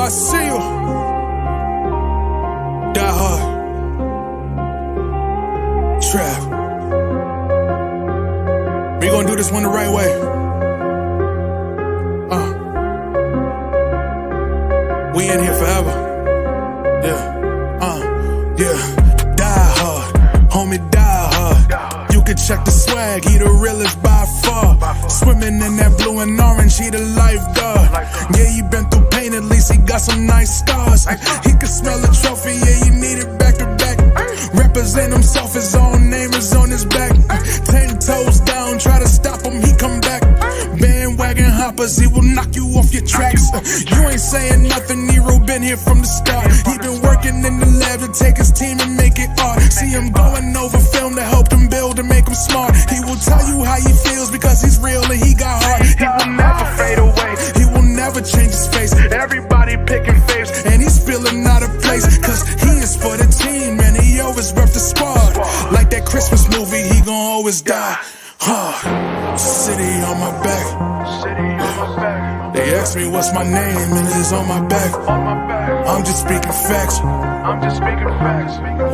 I see you. Die hard. Trap. We gonna do this one the right way. We in here forever. Yeah. Die hard. Homie, die hard. You can check the swag, he the realest by far. Swimming in that blue and orange, he the lifeguard. Yeah, he been through pain, at least he got some nice scars. He can smell the trophy, yeah, he need it back to back. Represent himself, his own name is on his back. 10 toes down, try to stop him, he come back. Bandwagon hoppers, he will knock you off your tracks. You ain't saying nothing, Nero been here from the start. He been working in the lab to take his team and make it art. See him going over film to help him build and make him smart. He will tell you how he feels because he's real and he got heart. He will never fade away, he will never change his face. Everybody picking faves and he's feeling out of place. Cause he is for the team and he always rep the squad. Like that Christmas movie, he gon' always die hard. City on my back. They ask me what's my name and it's on my back. I'm just speaking facts.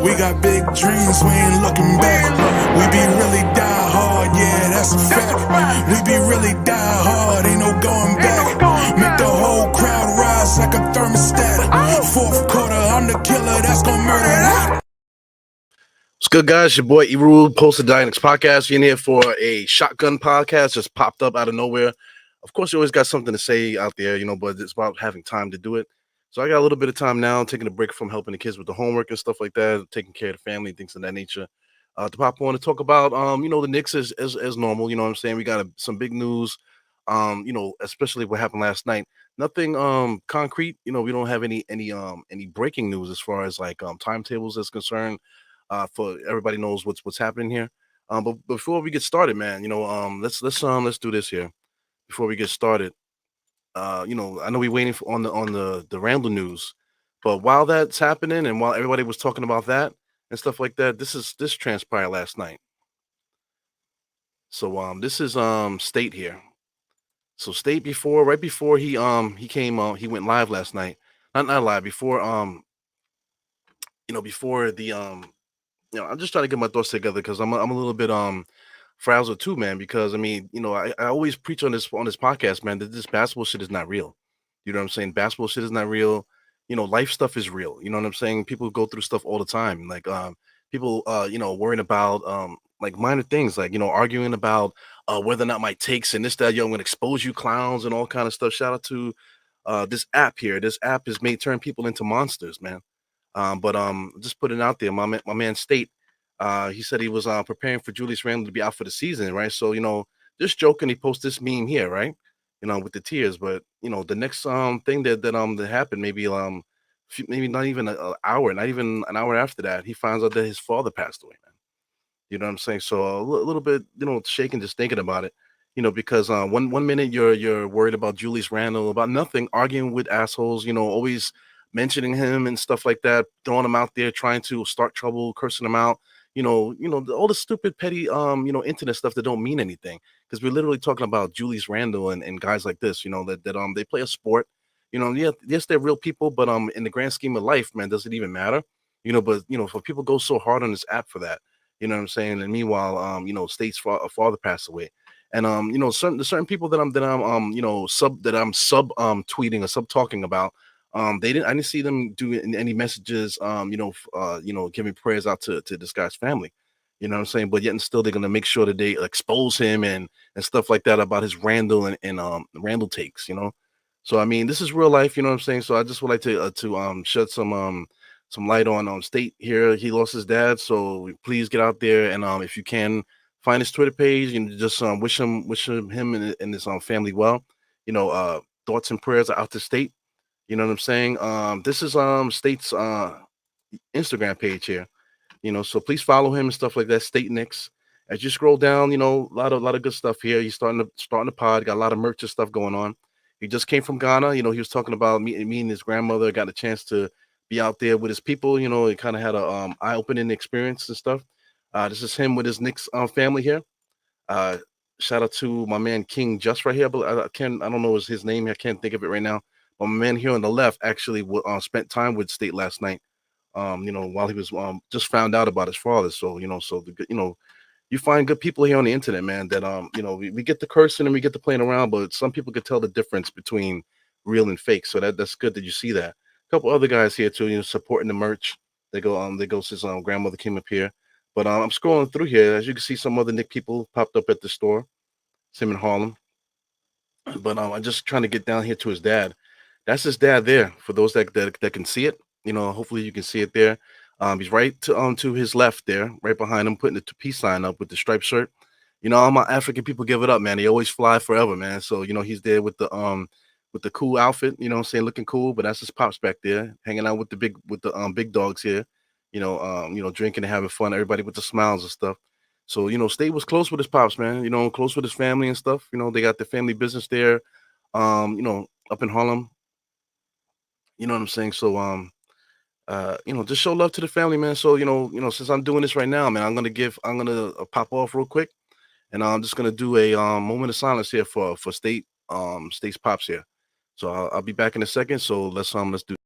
We got big dreams, we ain't looking back. We be really die hard, yeah, that's a fact. We be really die hard, ain't no going back. Make the whole crowd rise like a thermostat. Fourth quarter, I'm the killer that's gonna murder. What's good, guys? Your boy Eru, Post the Knicks podcast. You're in here for a shotgun podcast, just popped up out of nowhere. Of course, you always got something to say out there, you know, but it's about having time to do it. So I got a little bit of time now, taking a break from helping the kids with the homework and stuff like that, taking care of the family, things of that nature. To pop on to talk about, you know, the Knicks as normal. You know what I'm saying? We got some big news, you know, especially what happened last night. Nothing concrete. You know, we don't have any breaking news as far as like timetables is concerned. For everybody knows what's happening here. But before we get started, man, you know, let's do this here before we get started. You know, I know we're waiting for on the Randle news, but while that's happening and while everybody was talking about that and stuff like that, this transpired last night. So this is State here. So State right before he came he went live last night. Not live before you know, before the you know, I'm just trying to get my thoughts together because I'm a little bit frazzled too, man, because I mean, you know, I always preach on this podcast, man, that this basketball shit is not real. You know what I'm saying? Basketball shit is not real. You know, life stuff is real. You know what I'm saying? People go through stuff all the time. Like people you know, worrying about like minor things, like, you know, arguing about whether or not my takes and this, that, yo, I'm gonna expose you clowns and all kind of stuff. Shout out to this app here. This app has made turn people into monsters, man. But just putting it out there, my man State. He said he was preparing for Julius Randle to be out for the season, right? So, you know, just joking, he posted this meme here, right? You know, with the tears. But you know, the next thing that happened, maybe not even an hour, not even an hour after that, he finds out that his father passed away, man. You know what I'm saying? So a little bit, you know, shaking just thinking about it. You know, because one minute you're worried about Julius Randle, about nothing, arguing with assholes, you know, always mentioning him and stuff like that, throwing him out there, trying to start trouble, cursing him out. You know, all the stupid, petty, you know, internet stuff that don't mean anything. Because we're literally talking about Julius Randle and guys like this, you know, that they play a sport. You know, yeah, yes, they're real people, but in the grand scheme of life, man, does it even matter? You know, but you know, for people go so hard on this app for that, you know what I'm saying? And meanwhile, you know, State's father passed away. And you know, certain people that I'm you know, sub tweeting or sub talking about. I didn't see them do any messages, you know, giving prayers out to this guy's family, you know what I'm saying? But yet and still they're gonna make sure that they expose him and stuff like that about his Randle and Randle takes, you know. So I mean, this is real life, you know what I'm saying? So I just would like to shed some light on State here. He lost his dad, so please get out there and if you can find his Twitter page and just wish him and his family well. You know, thoughts and prayers are out to State. You know what I'm saying? This is State's Instagram page here. You know, so please follow him and stuff like that. State Knicks. As you scroll down, you know, a lot of good stuff here. He's starting the pod. Got a lot of merch and stuff going on. He just came from Ghana. You know, he was talking about me and his grandmother. Got a chance to be out there with his people. You know, he kind of had a eye-opening experience and stuff. This is him with his Knicks family here. Shout out to my man King Just right here. But I don't know his name. I can't think of it right now. My man here on the left actually spent time with State last night. While he was just found out about his father. So you find good people here on the internet, man. That we get the cursing and we get the playing around, but some people could tell the difference between real and fake. So that's good that you see that. A couple other guys here too, supporting the merch. They go since grandmother came up here. But I'm scrolling through here. As you can see, some other Nick people popped up at the store. Same in Harlem. But I'm just trying to get down here to his dad. That's his dad there. For those that can see it, hopefully you can see it there. He's right to his left there, right behind him, putting the peace sign up with the striped shirt. All my African people give it up, man. They always fly forever, man. So he's there with the cool outfit, what I'm saying, looking cool. But that's his pops back there, hanging out with the big dogs here, drinking and having fun. Everybody with the smiles and stuff. So State was close with his pops, man. Close with his family and stuff. They got the family business there, up in Harlem. You know what I'm saying? So just show love to the family, man. So since I'm doing this right now, man, I'm gonna pop off real quick, and I'm just gonna do a moment of silence here for State's pops here. So I'll be back in a second. So let's do.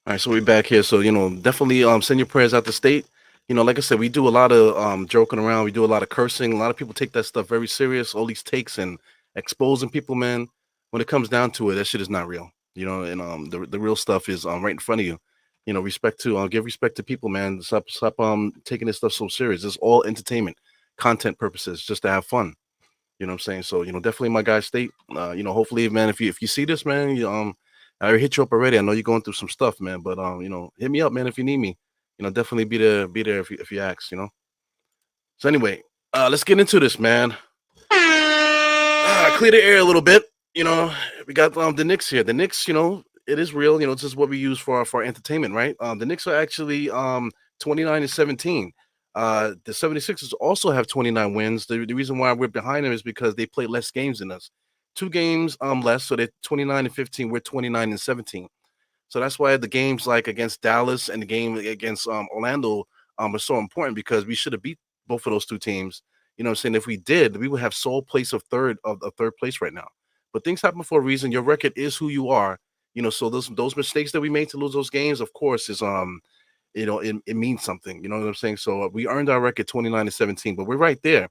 All right, so we're back here. So definitely send your prayers out to State. Like I said, we do a lot of joking around. We do a lot of cursing. A lot of people take that stuff very serious. All these takes and exposing people, man. When it comes down to it, that shit is not real. And the real stuff is right in front of you. Respect to give respect to people, man. Stop taking this stuff so serious. It's all entertainment, content purposes, just to have fun. You know what I'm saying? So, definitely my guy State. Hopefully, man, if you see this, man, I already hit you up already. I know you're going through some stuff, man. But hit me up, man, if you need me. Definitely be there if you ask. So anyway, let's get into this, man. Clear the air a little bit. We got the Knicks here. The Knicks, it is real. This is what we use for our entertainment, right? The Knicks are actually 29 and 17. The 76ers also have 29 wins. The reason why we're behind them is because they play less games than us. 2 games less, so they're 29 and 15. We're 29 and 17. So that's why the games like against Dallas and the game against Orlando are so important because we should have beat both of those two teams. What I'm saying? If we did, we would have sole place of third place right now. But things happen for a reason. Your record is who you are. So those mistakes that we made to lose those games, of course, is it means something. You know what I'm saying? So we earned our record 29 and 17, but we're right there.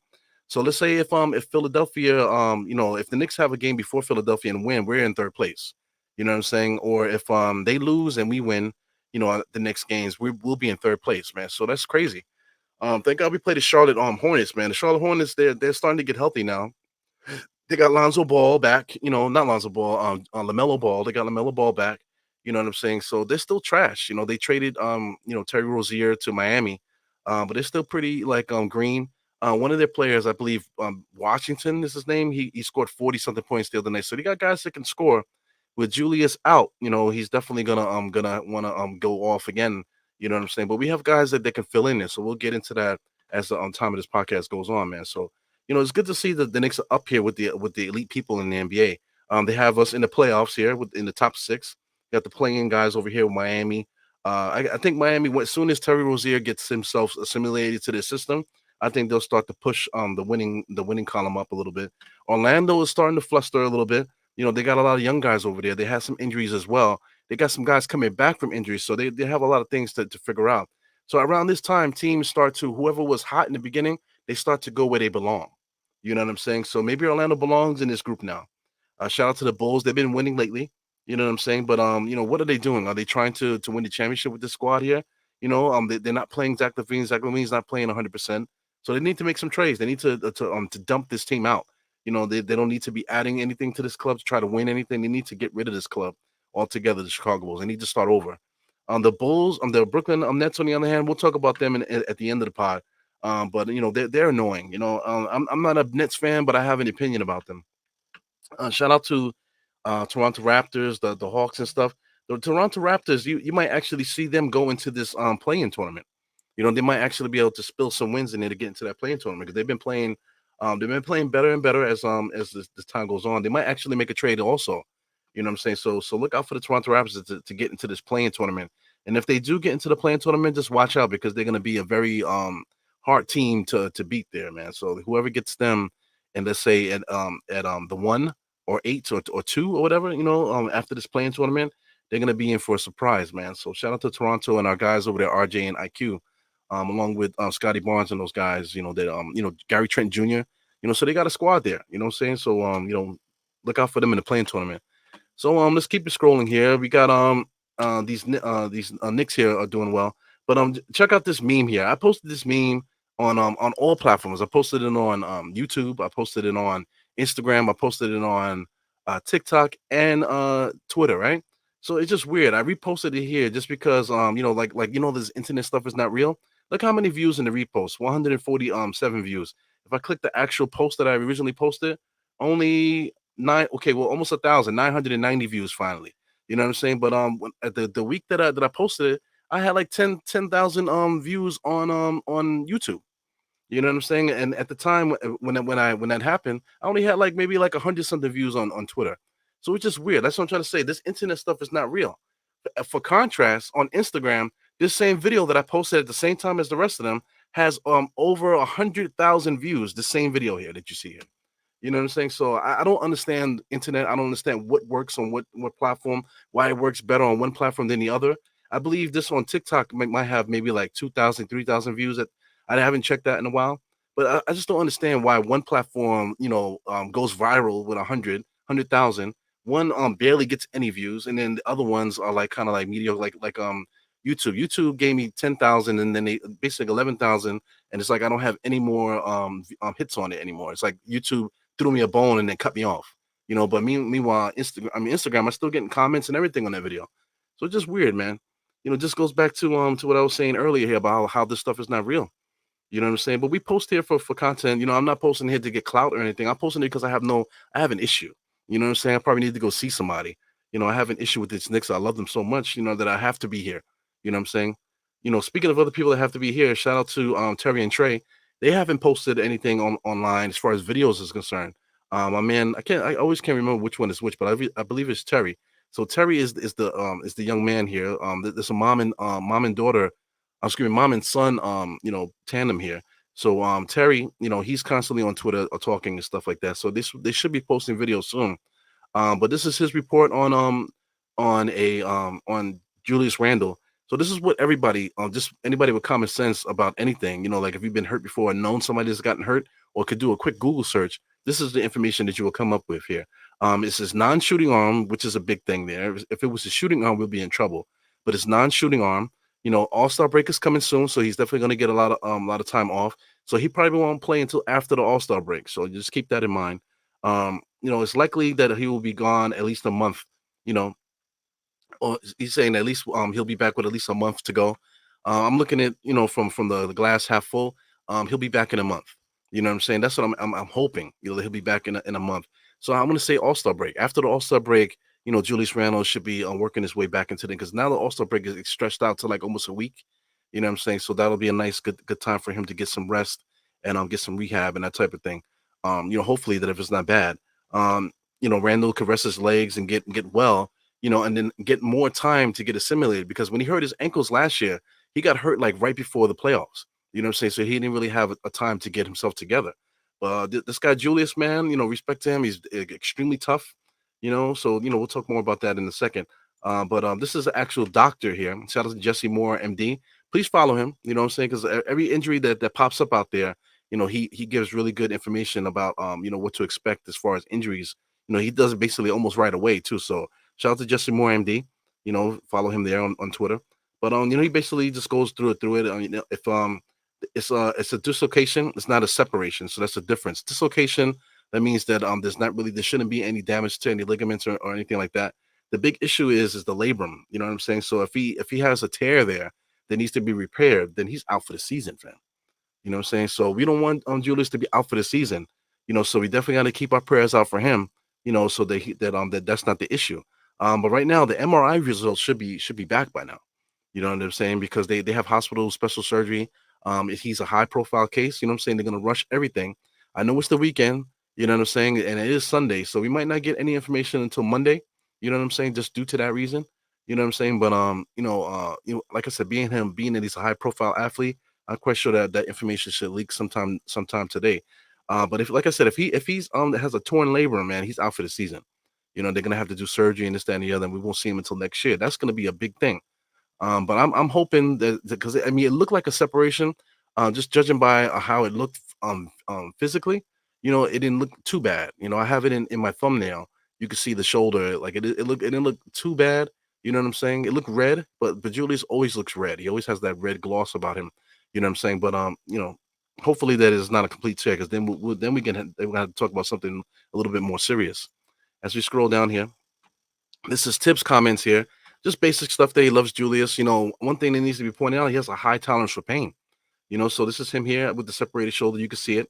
So let's say if Philadelphia, if the Knicks have a game before Philadelphia and win, we're in third place. You know what I'm saying? Or if they lose and we win, the next games, we'll be in third place, man. So that's crazy. Thank God we played the Charlotte Hornets, man. The Charlotte Hornets, they're starting to get healthy now. They got Lonzo Ball back, not Lonzo Ball, LaMelo Ball. They got LaMelo Ball back. You know what I'm saying? So they're still trash. They traded Terry Rozier to Miami, but they're still pretty like green. One of their players, I believe, Washington is his name. He scored 40 something points the other night. So they got guys that can score. With Julius out, he's definitely gonna want to go off again. You know what I'm saying? But we have guys that they can fill in there. So we'll get into that as the time of this podcast goes on, man. So it's good to see that the Knicks are up here with the elite people in the NBA. They have us in the playoffs here in the top six. You got the playing guys over here with Miami. I think Miami, as soon as Terry Rozier gets himself assimilated to the system, I think they'll start to push the winning column up a little bit. Orlando is starting to fluster a little bit. They got a lot of young guys over there. They had some injuries as well. They got some guys coming back from injuries, so they have a lot of things to figure out. So around this time, teams start to whoever was hot in the beginning, they start to go where they belong. You know what I'm saying? So maybe Orlando belongs in this group now. Shout out to the Bulls. They've been winning lately. You know what I'm saying? But what are they doing? Are they trying to win the championship with this squad here? They're not playing Zach LaVine. Zach LaVine's not playing 100%. So they need to make some trades. They need to dump this team out. They don't need to be adding anything to this club to try to win anything. They need to get rid of this club altogether, the Chicago Bulls. They need to start over. The Bulls, the Brooklyn Nets, on the other hand, we'll talk about them at the end of the pod. But they're annoying. I'm not a Nets fan, but I have an opinion about them. Shout out to Toronto Raptors, the Hawks and stuff. The Toronto Raptors, you might actually see them go into this play-in tournament. They might actually be able to spill some wins in there to get into that play-in tournament because they've been playing They've been playing better and better as this time goes on. They might actually make a trade also. You know what I'm saying? So look out for the Toronto Raptors to get into this playing tournament. And if they do get into the playing tournament, just watch out because they're gonna be a very hard team to beat there, man. So whoever gets them, and let's say at the 1 or 8 or 2 or whatever, after this playing tournament, they're gonna be in for a surprise, man. So shout out to Toronto and our guys over there, RJ and IQ, along with Scotty Barnes and those guys. That Gary Trent Jr. So they got a squad there. You know what I'm saying? So look out for them in the playing tournament. So let's keep it scrolling here. We got these Knicks here are doing well, but check out this meme here. I posted this meme on all platforms. I posted it on YouTube. I posted it on Instagram. I posted it on TikTok and Twitter. Right. So it's just weird. I reposted it here just because this internet stuff is not real. Look how many views in the repost. 140 7 views. If I click the actual post that I originally posted, only almost 1,990 views finally. You know what I'm saying? But at the week that I posted it, I had like 10,000 views on YouTube. You know what I'm saying? And at the time when that happened, I only had like maybe like 100 something views on Twitter. So it's just weird. That's what I'm trying to say. This internet stuff is not real. For contrast, on Instagram, this same video that I posted at the same time as the rest of them has over 100,000 views. The same video here that you see here. You know what I'm saying? So I don't understand internet. I don't understand what works on what platform, why it works better on one platform than the other. I believe this on TikTok might have maybe like 2,000, 3,000 views. That I haven't checked that in a while, but I just don't understand why one platform, goes viral with 100,000. One barely gets any views, and then the other ones are like kind of like mediocre, like YouTube. YouTube gave me 10,000, and then they basically 11,000, and it's like I don't have any more hits on it anymore. It's like YouTube threw me a bone and then cut me off. But meanwhile, Instagram, I'm still getting comments and everything on that video. So it's just weird, man. It just goes back to what I was saying earlier here about how this stuff is not real. You know what I'm saying? But we post here for content. I'm not posting here to get clout or anything. I'm posting it because I have an issue. You know what I'm saying? I probably need to go see somebody. I have an issue with this Knicks. I love them so much, that I have to be here. You know what I'm saying? Speaking of other people that have to be here, shout out to Terry and Trey. They haven't posted anything online as far as videos is concerned. My man, I always can't remember which one is which, but I believe it's Terry. So Terry is the young man here. There's a mom and daughter, excuse me, mom and son, tandem here. So Terry, he's constantly on Twitter talking and stuff like that. So they should be posting videos soon. But this is his report on Julius Randle. So this is what everybody, just anybody with common sense about anything, like if you've been hurt before and known somebody that's gotten hurt, or could do a quick Google search, this is the information that you will come up with here. It says non-shooting arm, which is a big thing there. If it was a shooting arm, we'll be in trouble. But it's non-shooting arm. All-Star break is coming soon, so he's definitely going to get a lot of time off. So he probably won't play until after the All-Star break. So just keep that in mind. It's likely that he will be gone at least a month. You know, or he's saying at least he'll be back with at least a month to go. I'm looking at from the glass half full. He'll be back in a month. You know what I'm saying? That's what I'm hoping. That he'll be back in a month. So I'm gonna say All-Star break. After the All-Star break, Julius Randle should be working his way back into it because now the All-Star break is stretched out to like almost a week. You know what I'm saying? So that'll be a nice good time for him to get some rest and get some rehab and that type of thing. Hopefully that if it's not bad, Randle could rest his legs and get well, and then get more time to get assimilated because when he hurt his ankles last year, he got hurt like right before the playoffs. You know what I'm saying? So he didn't really have a time to get himself together. This guy Julius, man, respect to him. He's extremely tough. So we'll talk more about that in a second. But this is an actual doctor here. Shout out to Jesse Moore, MD. Please follow him. You know what I'm saying? Because every injury that pops up out there, he gives really good information about what to expect as far as injuries. He does it basically almost right away too. So shout out to Jesse Moore, MD. Follow him there on Twitter. But he basically just goes through it. If it's a dislocation, it's not a separation, so that's a difference. Dislocation, that means that there shouldn't be any damage to any ligaments or anything like that. The big issue is the labrum. You know what I'm saying? So if he has a tear there that needs to be repaired, then he's out for the season, fam. You know what I'm saying? So we don't want Julius to be out for the season. So we definitely got to keep our prayers out for him. So that's not the issue. But right now the MRI results should be back by now. You know what I'm saying? Because they have hospital special surgery. If he's a high profile case, you know what I'm saying? They're going to rush everything. I know it's the weekend, you know what I'm saying, and it is Sunday, so we might not get any information until Monday. You know what I'm saying, just due to that reason. You know what I'm saying, but like I said, being that he's a high profile athlete, I'm quite sure that that information should leak sometime today. But if, like I said, if he's has a torn labrum, man, he's out for the season. You know, they're gonna have to do surgery and this, that, and the other, and we won't see him until next year. That's gonna be a big thing. But I'm hoping that because I mean it looked like a separation, just judging by how it looked physically. You know, it didn't look too bad. You know, I have it in my thumbnail. You can see the shoulder, like it didn't look too bad. You know what I'm saying? It looked red, but Julius always looks red. He always has that red gloss about him. You know what I'm saying? But hopefully that is not a complete tear, because then then we have to talk about something a little bit more serious. As we scroll down here, this is Tip's comments here. Just basic stuff that he loves Julius. You know, one thing that needs to be pointed out, he has a high tolerance for pain. You know, so this is him here with the separated shoulder. You can see it.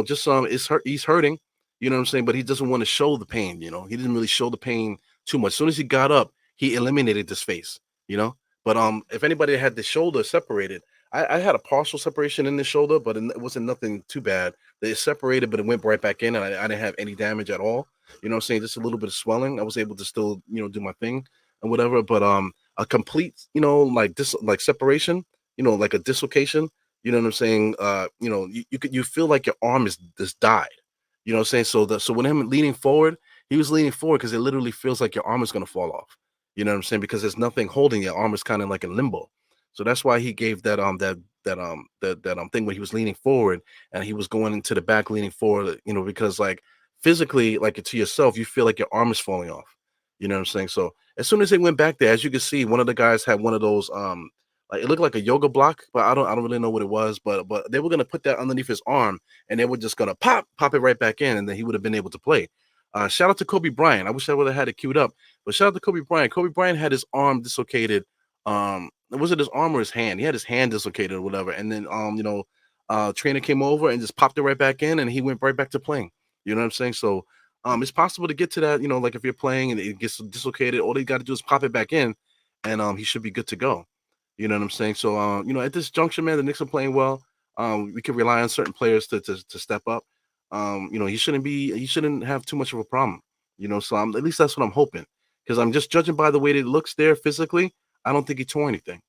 Just it's hurt. He's hurting. You know what I'm saying? But he doesn't want to show the pain. You know, he didn't really show the pain too much. As soon as he got up, he eliminated this face. You know, but if anybody had the shoulder separated, I had a partial separation in the shoulder, but it wasn't nothing too bad. They separated, but it went right back in, and I didn't have any damage at all. You know what I'm saying? Just a little bit of swelling. I was able to still, do my thing and whatever. But a complete, like this, like separation, like a dislocation. You know what I'm saying? You feel like your arm is just died. You know what I'm saying? So when him leaning forward, he was leaning forward because it literally feels like your arm is gonna fall off. You know what I'm saying? Because there's nothing holding your arm is kind of like in limbo. So that's why he gave that thing when he was leaning forward and he was going into the back leaning forward. Because like physically, like to yourself, you feel like your arm is falling off. You know what I'm saying? So as soon as they went back there, as you can see, one of the guys had one of those like it looked like a yoga block, but I don't really know what it was. But they were gonna put that underneath his arm, and they were just gonna pop it right back in, and then he would have been able to play. Shout out to Kobe Bryant. I wish I would have had it queued up, but shout out to Kobe Bryant. Kobe Bryant had his arm dislocated. Was it his arm or his hand? He had his hand dislocated or whatever, and then trainer came over and just popped it right back in, and he went right back to playing. You know what I'm saying? So it's possible to get to that. Like if you're playing and it gets dislocated, all they got to do is pop it back in, and he should be good to go. You know what I'm saying? So at this juncture, man, the Knicks are playing well. We can rely on certain players to step up. He shouldn't have too much of a problem. So at least that's what I'm hoping. Because I'm just judging by the way that it looks there physically. I don't think he tore anything.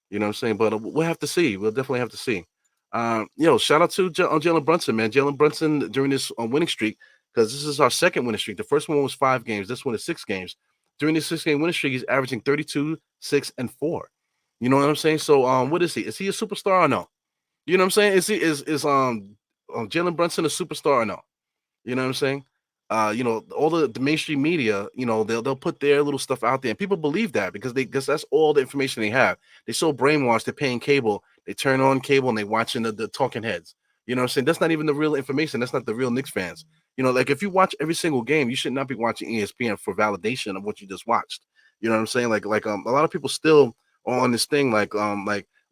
You know what I'm saying? But we'll have to see. We'll definitely have to see. Shout out to Jalen Brunson, man. Jalen Brunson during this winning streak, because this is our second winning streak. The first one was 5 games. This one is 6 games. During this 6 game winning streak, he's averaging 32, 6, and 4. You know what I'm saying? So what is he? Is he a superstar or no? You know what I'm saying? Is Jalen Brunson a superstar or no? You know what I'm saying? All the mainstream media, they'll put their little stuff out there, and people believe that because that's all the information they have. They're so brainwashed. They're paying cable. They turn on cable and they watching the talking heads. You know what I'm saying? That's not even the real information. That's not the real Knicks fans. Like if you watch every single game, you should not be watching ESPN for validation of what you just watched. You know what I'm saying? Like a lot of people still are on this thing like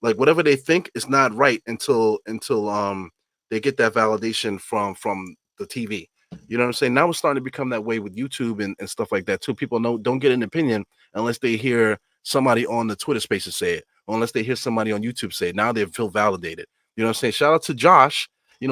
whatever they think is not right until they get that validation from the TV. You know what I'm saying? Now it's starting to become that way with YouTube and stuff like that too. People don't get an opinion unless they hear somebody on the Twitter spaces say it, or unless they hear somebody on YouTube say it. Now they feel validated. You know what I'm saying? Shout out to Josh.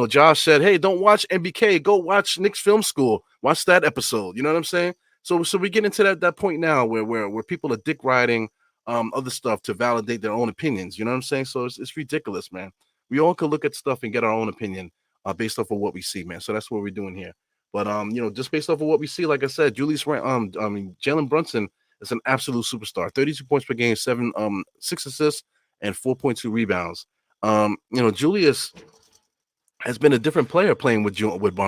Josh said, "Hey, don't watch NBK. Go watch Knicks Film School. Watch that episode." You know what I'm saying? So we get into that point now where people are dick riding other stuff to validate their own opinions. You know what I'm saying? So it's ridiculous, man. We all could look at stuff and get our own opinion based off of what we see, man. So that's what we're doing here. But just based off of what we see, like I said, Jalen Brunson is an absolute superstar. 32 points per game, 6 assists, and 4.2 rebounds. Julius has been a different player playing with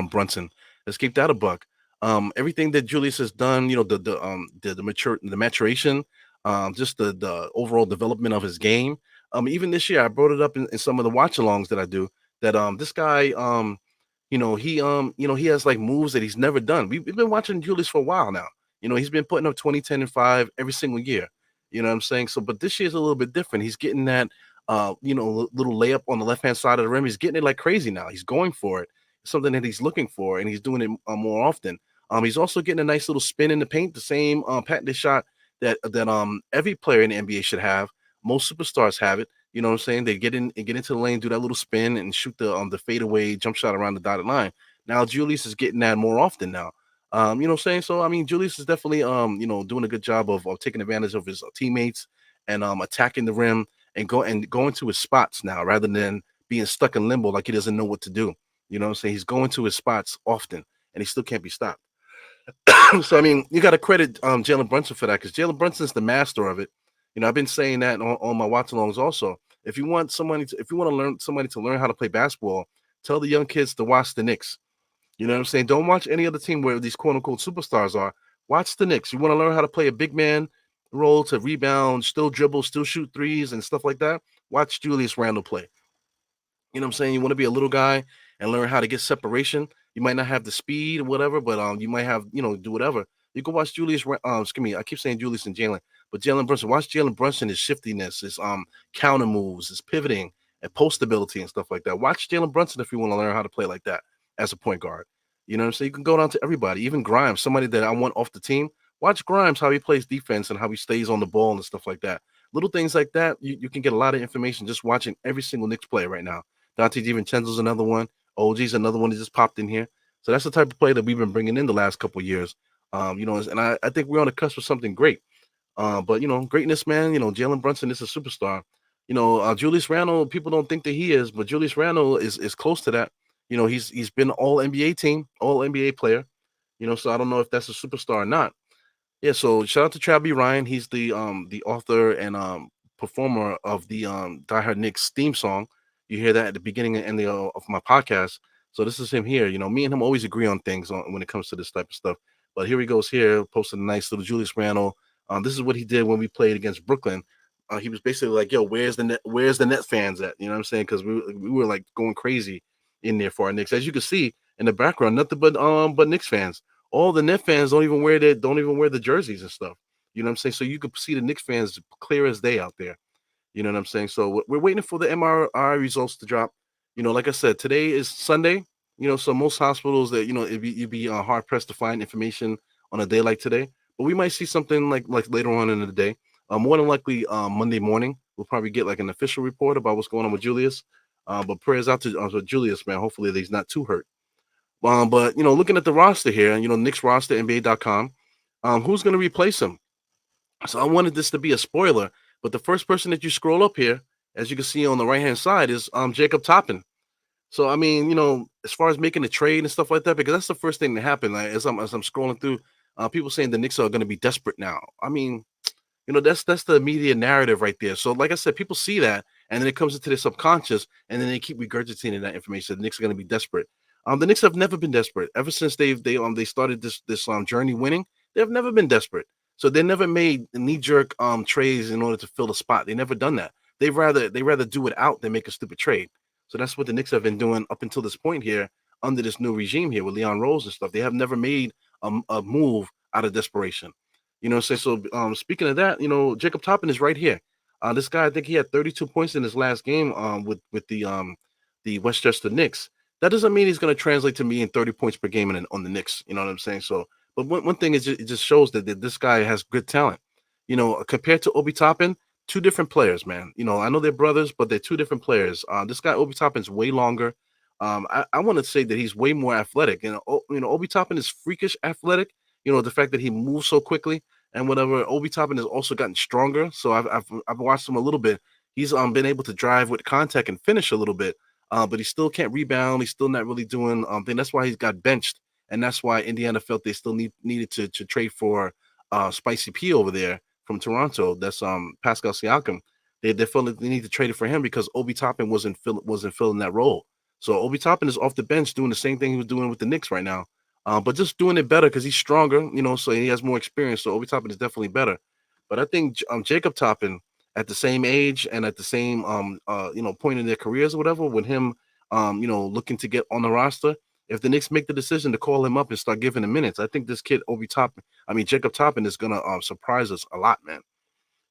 Brunson. Let's keep that a buck. Everything that Julius has done, the maturation, just the overall development of his game. Even this year, I brought it up in some of the watch alongs that I do. That this guy, he has like moves that he's never done. We've been watching Julius for a while now. He's been putting up 20, 10, and 5 every single year. You know what I'm saying? So, but this year's a little bit different. He's getting that, little layup on the left hand side of the rim. He's getting it like crazy now. He's going for it. It's something that he's looking for, and he's doing it more often. He's also getting a nice little spin in the paint, the same patented shot that every player in the NBA should have. Most superstars have it. You know what I'm saying? They get in and get into the lane, do that little spin, and shoot the fadeaway jump shot around the dotted line. Now Julius is getting that more often now. You know what I'm saying? So I mean, Julius is definitely doing a good job of taking advantage of his teammates and attacking the rim and going to his spots now rather than being stuck in limbo like he doesn't know what to do. You know what I'm saying? He's going to his spots often and he still can't be stopped. So I mean, you got to credit Jalen Brunson for that because Jalen Brunson's the master of it. You know, I've been saying that on my watch alongs also. If you want to learn somebody to learn how to play basketball, tell the young kids to watch the Knicks. You know what I'm saying? Don't watch any other team where these quote unquote superstars are. Watch the Knicks. You want to learn how to play a big man role to rebound, still dribble, still shoot threes and stuff like that. Watch Julius Randle play. You know what I'm saying? You want to be a little guy and learn how to get separation. You might not have the speed or whatever, but you might have, do whatever. You can watch excuse me, I keep saying Julius and Jalen, but Jalen Brunson. Watch Jalen Brunson, his shiftiness, his counter moves, his pivoting and post ability and stuff like that. Watch Jalen Brunson if you want to learn how to play like that as a point guard. You know what I'm saying? You can go down to everybody, even Grimes, somebody that I want off the team. Watch Grimes, how he plays defense and how he stays on the ball and stuff like that. Little things like that, you can get a lot of information just watching every single Knicks player right now. Dante DiVincenzo's another one. OG's another one that just popped in here. So that's the type of play that we've been bringing in the last couple of years. And I think we're on the cusp of something great. But greatness, man. Jalen Brunson is a superstar. Julius Randle, people don't think that he is, but Julius Randle is close to that. He's been all NBA team, all NBA player. So I don't know if that's a superstar or not. Yeah, so shout out to Travis Ryan. He's the author and performer of the Die Hard Knicks theme song. You hear that at the beginning and end of my podcast. So this is him here. Me and him always agree on things when it comes to this type of stuff. But here he goes here, posted a nice little Julius Randle. This is what he did when we played against Brooklyn. He was basically like, "Yo, where's the net fans at?" You know what I'm saying? Because we were like going crazy in there for our Knicks. As you can see in the background, nothing but Knicks fans. All the net fans don't even wear the jerseys and stuff. You know what I'm saying? So you could see the Knicks fans clear as day out there. You know what I'm saying? So we're waiting for the MRI results to drop. Like I said, today is Sunday. So most hospitals that you'd be hard pressed to find information on a day like today. But we might see something like later on in the day. More than likely, Monday morning we'll probably get like an official report about what's going on with Julius. But prayers out to Julius, man. Hopefully he's not too hurt. But looking at the roster here, Knicks roster, NBA.com, who's going to replace him? So I wanted this to be a spoiler, but the first person that you scroll up here, as you can see on the right hand side, is Jacob Toppin. So I mean, as far as making a trade and stuff like that, because that's the first thing that happened. Like, as I'm scrolling through, people saying the Knicks are going to be desperate now. I mean, that's the media narrative right there. So like I said, people see that and then it comes into their subconscious and then they keep regurgitating that information. The Knicks are going to be desperate. The Knicks have never been desperate ever since they started this journey winning. They have never been desperate. So they never made knee jerk trades in order to fill a spot. They never done that. They rather do it out than make a stupid trade. So that's what the Knicks have been doing up until this point here under this new regime here with Leon Rose and stuff. They have never made a move out of desperation. So speaking of that, Jacob Toppin is right here. This guy, I think he had 32 points in his last game with the Westchester Knicks. That doesn't mean he's going to translate to me in 30 points per game on the Knicks. You know what I'm saying? So, but one thing is it just shows that this guy has good talent. Compared to Obi Toppin, two different players, man. I know they're brothers, but they're two different players. This guy Obi Toppin's way longer. I want to say that he's way more athletic. Obi Toppin is freakish athletic. The fact that he moves so quickly and whatever. Obi Toppin has also gotten stronger. So I've watched him a little bit. He's been able to drive with contact and finish a little bit. But he still can't rebound. He's still not really doing thing. That's why he's got benched, and that's why Indiana felt they still needed to trade for Spicy P over there from Toronto. That's Pascal Siakam. They felt that they need to trade it for him because Obi Toppin wasn't filling that role. So Obi Toppin is off the bench doing the same thing he was doing with the Knicks right now, but just doing it better because he's stronger. So he has more experience. So Obi Toppin is definitely better. But I think Jacob Toppin at the same age and at the same point in their careers or whatever, with him looking to get on the roster. If the Knicks make the decision to call him up and start giving him minutes, I think this kid Jacob Toppin is gonna surprise us a lot, man.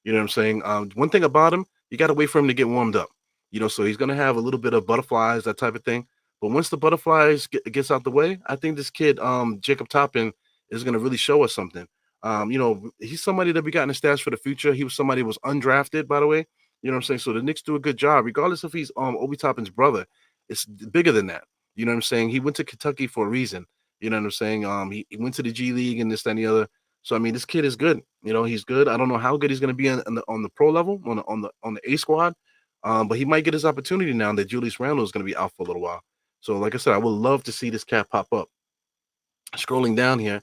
You know what I'm saying? One thing about him, you got to wait for him to get warmed up. So he's gonna have a little bit of butterflies, that type of thing. But once the butterflies gets out the way, I think this kid, Jacob Toppin, is gonna really show us something. He's somebody that we got in the stats for the future. He was somebody who was undrafted, by the way. You know what I'm saying? So the Knicks do a good job, regardless if he's Obi Toppin's brother. It's bigger than that. You know what I'm saying? He went to Kentucky for a reason. You know what I'm saying? He went to the G League and this, that, and the other. So I mean, this kid is good. You know, he's good. I don't know how good he's going to be on the pro level, on the A squad, but he might get his opportunity now that Julius Randle is going to be out for a little while. So like I said, I would love to see this cat pop up. Scrolling down here,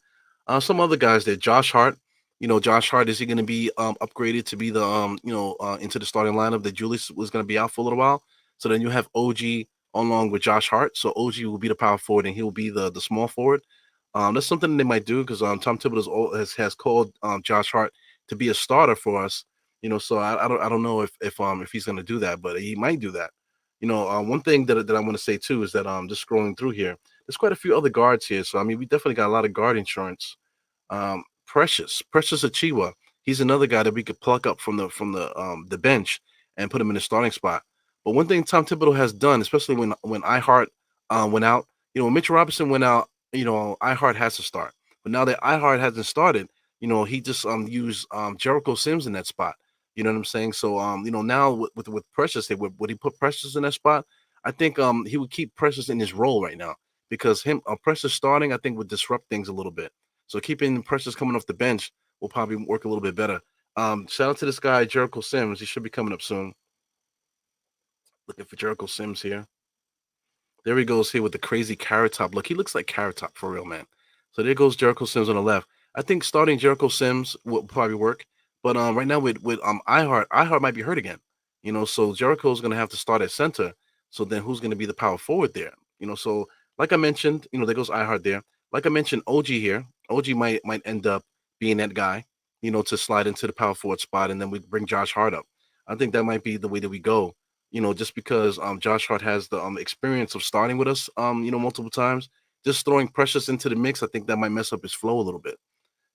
some other guys there. Josh Hart. You know, Josh Hart, is he going to be upgraded to be the into the starting lineup that Julius was going to be out for a little while? So then you have OG along with Josh Hart. So OG will be the power forward and he'll be the small forward. That's something they might do because Tom Thibodeau has called Josh Hart to be a starter for us. You know, so I don't know if he's going to do that, but he might do that. You know, one thing that I want to say too is that just scrolling through here, there's quite a few other guards here. So I mean, we definitely got a lot of guard insurance. Precious Achiuwa, he's another guy that we could pluck up from the bench and put him in the starting spot. But one thing Tom Thibodeau has done, especially when iHeart went out, when Mitch Robinson went out, iHeart has to start. But now that iHeart hasn't started, he just used Jericho Sims in that spot. You know what I'm saying? So now with Precious, would he put Precious in that spot? I think he would keep Precious in his role right now because him Precious starting, I think, would disrupt things a little bit. So keeping Precious coming off the bench will probably work a little bit better. Shout out to this guy, Jericho Sims. He should be coming up soon. Looking for Jericho Sims here. There he goes here with the crazy carrot top look. He looks like carrot top for real, man. So there goes Jericho Sims on the left. I think starting Jericho Sims will probably work. But right now with iHeart might be hurt again. So Jericho's gonna have to start at center. So then who's gonna be the power forward there? So like I mentioned, there goes iHeart there. Like I mentioned, OG here. OG might end up being that guy, to slide into the power forward spot, and then we bring Josh Hart up. I think that might be the way that we go. Just because Josh Hart has the experience of starting with us, multiple times. Just throwing Precious into the mix, I think that might mess up his flow a little bit.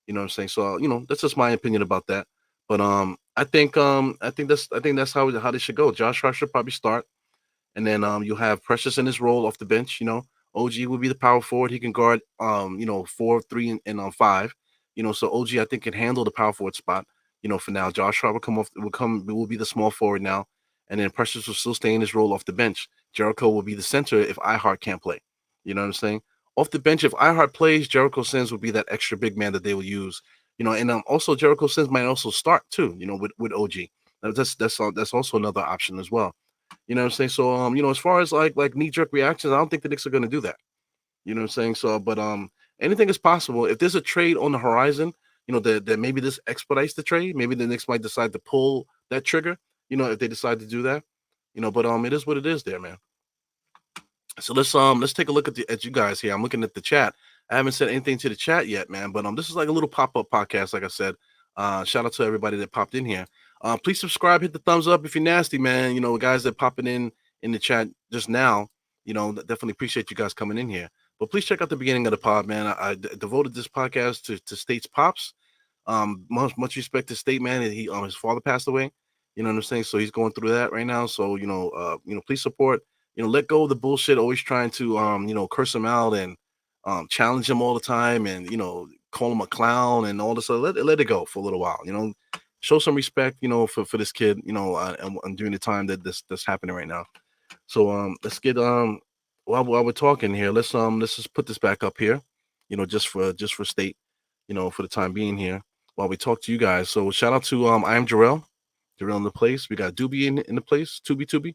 You know what I'm saying? So, that's just my opinion about that. But I think that's how they should go. Josh Hart should probably start. And then you have Precious in his role off the bench. OG will be the power forward. He can guard 4, 3, and 5. So OG I think can handle the power forward spot. For now. Josh Hart will be the small forward now. And then Precious will still stay in his role off the bench. Jericho will be the center if iHeart can't play. You know what I'm saying? Off the bench, if iHeart plays, Jericho Sims will be that extra big man that they will use. And also Jericho Sims might also start too, with OG. That's also another option as well. You know what I'm saying? So as far as like knee-jerk reactions, I don't think the Knicks are gonna do that. You know what I'm saying? So, but anything is possible. If there's a trade on the horizon, that maybe this expedites the trade. Maybe the Knicks might decide to pull that trigger. If they decide to do that. But it is what it is there, man. So let's take a look at you guys here. I'm looking at the chat. I haven't said anything to the chat yet, man. But this is like a little pop-up podcast, like I said. Shout out to everybody that popped in here. Please subscribe, hit the thumbs up if you're nasty, man. Guys that popping in the chat just now, definitely appreciate you guys coming in here. But please check out the beginning of the pod, man. I devoted this podcast to State's pops. Much respect to State, man. He his father passed away. You know what I'm saying? So he's going through that right now. So please support. Let go of the bullshit. Always trying to curse him out and challenge him all the time, and call him a clown and all this. Let it go for a little while. Show some respect. For this kid. And during the time that that's happening right now. So let's get while we're talking here, let's just put this back up here. Just for State. For the time being here while we talk to you guys. So shout out to I am Jarrell. Jarrell in the place. We got Doobie in the place. Tubi.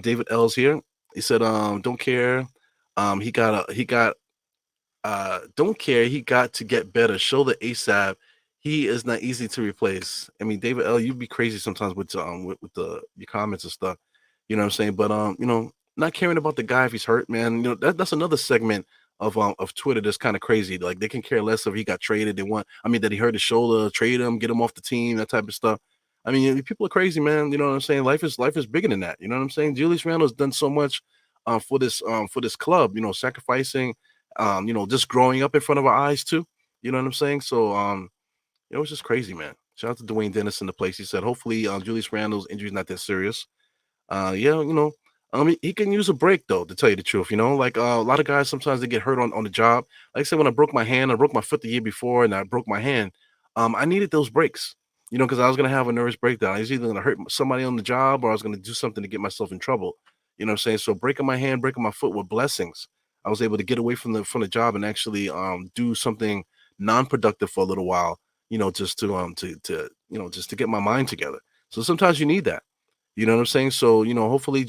David L's here. He said, don't care. He got don't care. He got to get better. Show the ASAP. He is not easy to replace. I mean, David L, you'd be crazy sometimes with your comments and stuff. You know what I'm saying? But not caring about the guy if he's hurt, man. That's another segment of Twitter that's kind of crazy. Like they can care less if he got traded. That he hurt his shoulder, trade him, get him off the team, that type of stuff. I mean, people are crazy, man. You know what I'm saying? Life is bigger than that. You know what I'm saying? Julius Randle has done so much for this club. Sacrificing, just growing up in front of our eyes too. You know what I'm saying? So it was just crazy, man. Shout out to Dwayne Dennis in the place. He said, hopefully, Julius Randle's injury is not that serious. Yeah, he can use a break though, to tell you the truth. Like a lot of guys sometimes they get hurt on the job. Like I said, when I broke my hand, I broke my foot the year before, and I broke my hand. I needed those breaks. because I was gonna have a nervous breakdown. I was either gonna hurt somebody on the job or I was gonna do something to get myself in trouble. You know what I'm saying? So breaking my hand, breaking my foot were blessings. I was able to get away from the job and actually do something non-productive for a little while, just to get my mind together. So sometimes you need that. You know what I'm saying? So, hopefully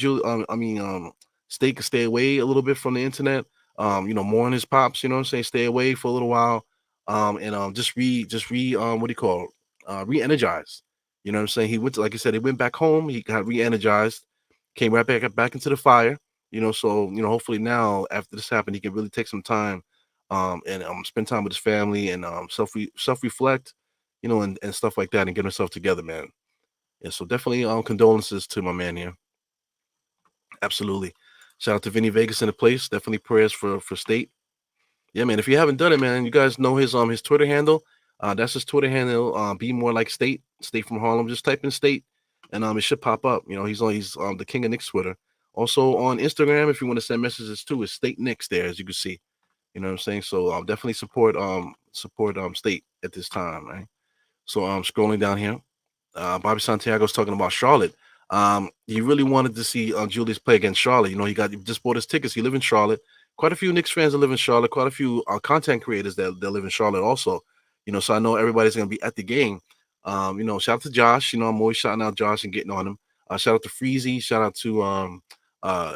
State can stay away a little bit from the internet. Mourn his pops, you know what I'm saying? Stay away for a little while. And just re what do you call it? Re-energize. You know what I'm saying? He went to, like I said, he went back home, he got re-energized, came right back into the fire. So hopefully now after this happened, he can really take some time and spend time with his family and self reflect, and stuff like that and get himself together, man. Yeah, so definitely condolences to my man here. Absolutely. Shout out to Vinny Vegas in the place. Definitely prayers for State. Yeah, man. If you haven't done it, man, you guys know his Twitter handle. That's his Twitter handle. Be more like State. State from Harlem. Just type in State, and it should pop up. He's the king of Knicks Twitter. Also on Instagram, if you want to send messages too, is State Knicks there, as you can see. You know what I'm saying? So definitely support State at this time, right? So scrolling down here. Bobby Santiago's talking about Charlotte. He really wanted to see Julius play against Charlotte. He just bought his tickets. He live in Charlotte. Quite a few Knicks fans that live in Charlotte. Quite a few content creators that live in Charlotte also. So I know everybody's gonna be at the game. Shout out to Josh. I'm always shouting out Josh and getting on him. Shout out to Freezy. Shout out to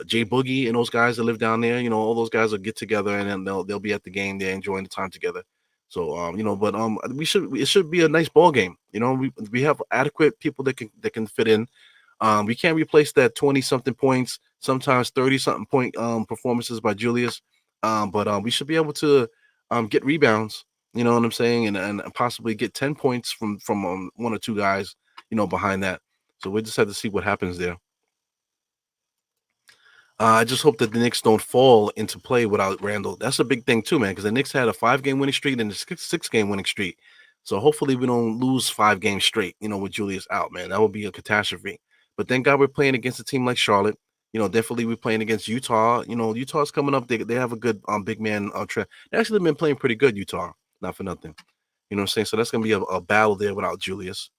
Jay Boogie and those guys that live down there. All those guys will get together and then they'll be at the game. They're enjoying the time together. So but it should be a nice ball game. We have adequate people that can fit in. We can't replace that 20 something points, sometimes 30 something point performances by Julius. But we should be able to get rebounds, you know what I'm saying, and possibly get 10 points from one or two guys, behind that. So we just have to see what happens there. I just hope that the Knicks don't fall into play without Randall. That's a big thing too, man, because the Knicks had a 5 game winning streak and a six-game winning streak. So hopefully we don't lose 5 games straight, with Julius out, man. That would be a catastrophe. But thank God we're playing against a team like Charlotte. Definitely we're playing against Utah. Utah's coming up. They have a good big man trend. They actually been playing pretty good, Utah. Not for nothing. You know what I'm saying? So that's gonna be a battle there without Julius.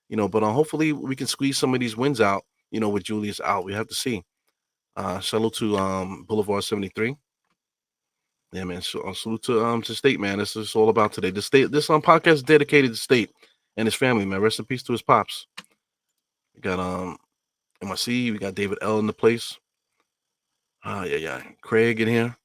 But hopefully we can squeeze some of these wins out, with Julius out. We have to see. Salute to Boulevard 73. Yeah, man. So salute to State, man. This is all about today. The State, this podcast is dedicated to State and his family, man. Rest in peace to his pops. We got MIC, we got David L in the place. Yeah. Craig in here.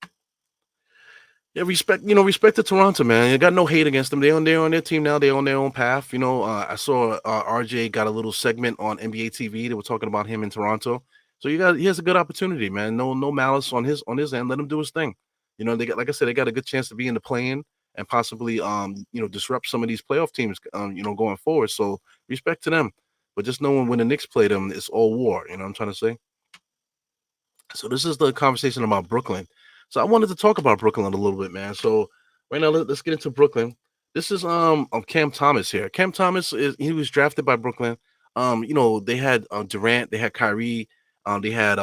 Yeah, respect to Toronto, man. You got no hate against them. They're on their team now. They're on their own path. I saw RJ got a little segment on NBA TV. They were talking about him in Toronto. So he has a good opportunity, man. No malice on his end. Let him do his thing. They got, like I said, they got a good chance to be in the play-in and possibly disrupt some of these playoff teams going forward. So respect to them. But just knowing when the Knicks play them, it's all war. You know what I'm trying to say? So this is the conversation about Brooklyn. So I wanted to talk about Brooklyn a little bit, man. So right now let's get into Brooklyn. This is Cam Thomas here. Cam Thomas he was drafted by Brooklyn. They had Durant, they had Kyrie, they had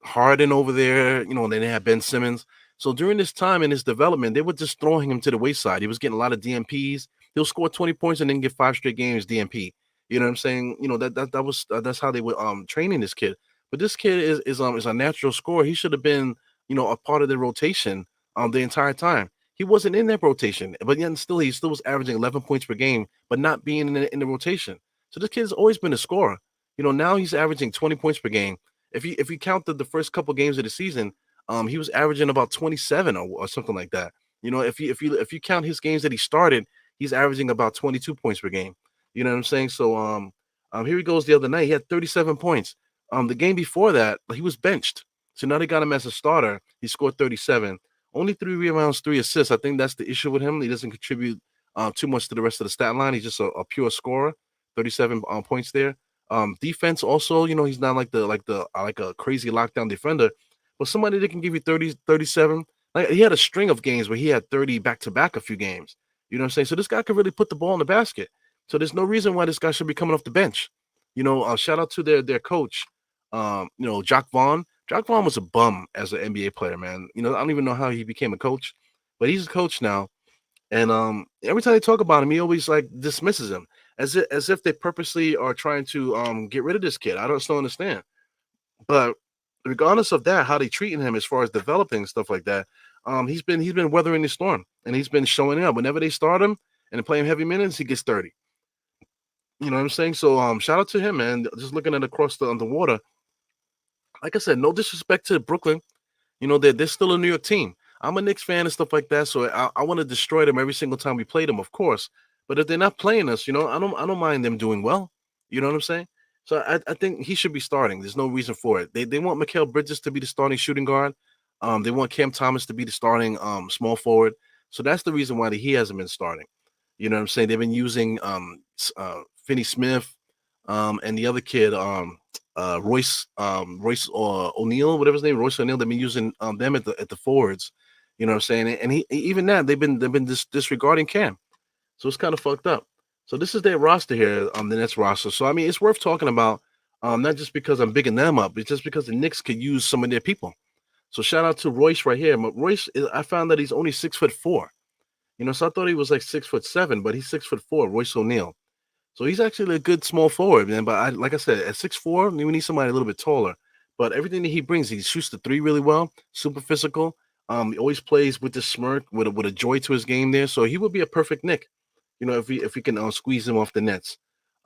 Harden over there, and then they had Ben Simmons. So during this time in his development, they were just throwing him to the wayside. He was getting a lot of DMPs. He'll score 20 points and then get 5 straight games DMP. You know what I'm saying? That's how they were training this kid. But this kid is a natural scorer. He should have been, a part of the rotation the entire time. He wasn't in that rotation, but yet still he still was averaging 11 points per game, but not being in the rotation. So this kid's always been a scorer. Now he's averaging 20 points per game. If you count the first couple games of the season, he was averaging about 27 or something like that. If you count his games that he started, he's averaging about 22 points per game. You know what I'm saying? So here he goes the other night. He had 37 points. The game before that, he was benched. So now they got him as a starter. He scored 37. Only 3 rebounds, 3 assists. I think that's the issue with him. He doesn't contribute too much to the rest of the stat line. He's just a pure scorer. 37 points there. Defense also, he's not like a crazy lockdown defender, but somebody that can give you 30, 37. Like he had a string of games where he had 30 back-to-back a few games. You know what I'm saying? So this guy could really put the ball in the basket. So there's no reason why this guy should be coming off the bench. Shout out to their coach, Jock Vaughn. Jock Vaughn was a bum as an NBA player, man. I don't even know how he became a coach, but he's a coach now. And every time they talk about him, he always like dismisses him. as if they purposely are trying to get rid of this kid. I don't understand. But regardless of that, how they treating him as far as developing stuff like that, he's been weathering the storm and he's been showing up. Whenever they start him and play him heavy minutes, he gets 30. You know what I'm saying? So shout out to him, man. Just looking at across the underwater. Like I said, no disrespect to Brooklyn. They're still a New York team. I'm a Knicks fan and stuff like that, so I want to destroy them every single time we play them, of course. But if they're not playing us, I don't mind them doing well. You know what I'm saying? So I think he should be starting. There's no reason for it. They want Mikal Bridges to be the starting shooting guard. They want Cam Thomas to be the starting small forward. So that's the reason why he hasn't been starting. You know what I'm saying? They've been using Finney Smith, and the other kid, Royce or O'Neal, whatever his name, Royce O'Neal. They've been using them at the forwards. You know what I'm saying? And even that they've been disregarding Cam. So it's kind of fucked up. So this is their roster here, the Nets roster. So I mean, it's worth talking about, not just because I'm bigging them up, it's just because the Knicks could use some of their people. So shout out to Royce right here. But Royce, I found that he's only 6'4". So I thought he was like 6'7", but he's 6'4". Royce O'Neal. So he's actually a good small forward, man. But like I said, at 6'4", we need somebody a little bit taller. But everything that he brings, he shoots the three really well, super physical. He always plays with the smirk, with a joy to his game there. So he would be a perfect Nick, if we can squeeze him off the Nets.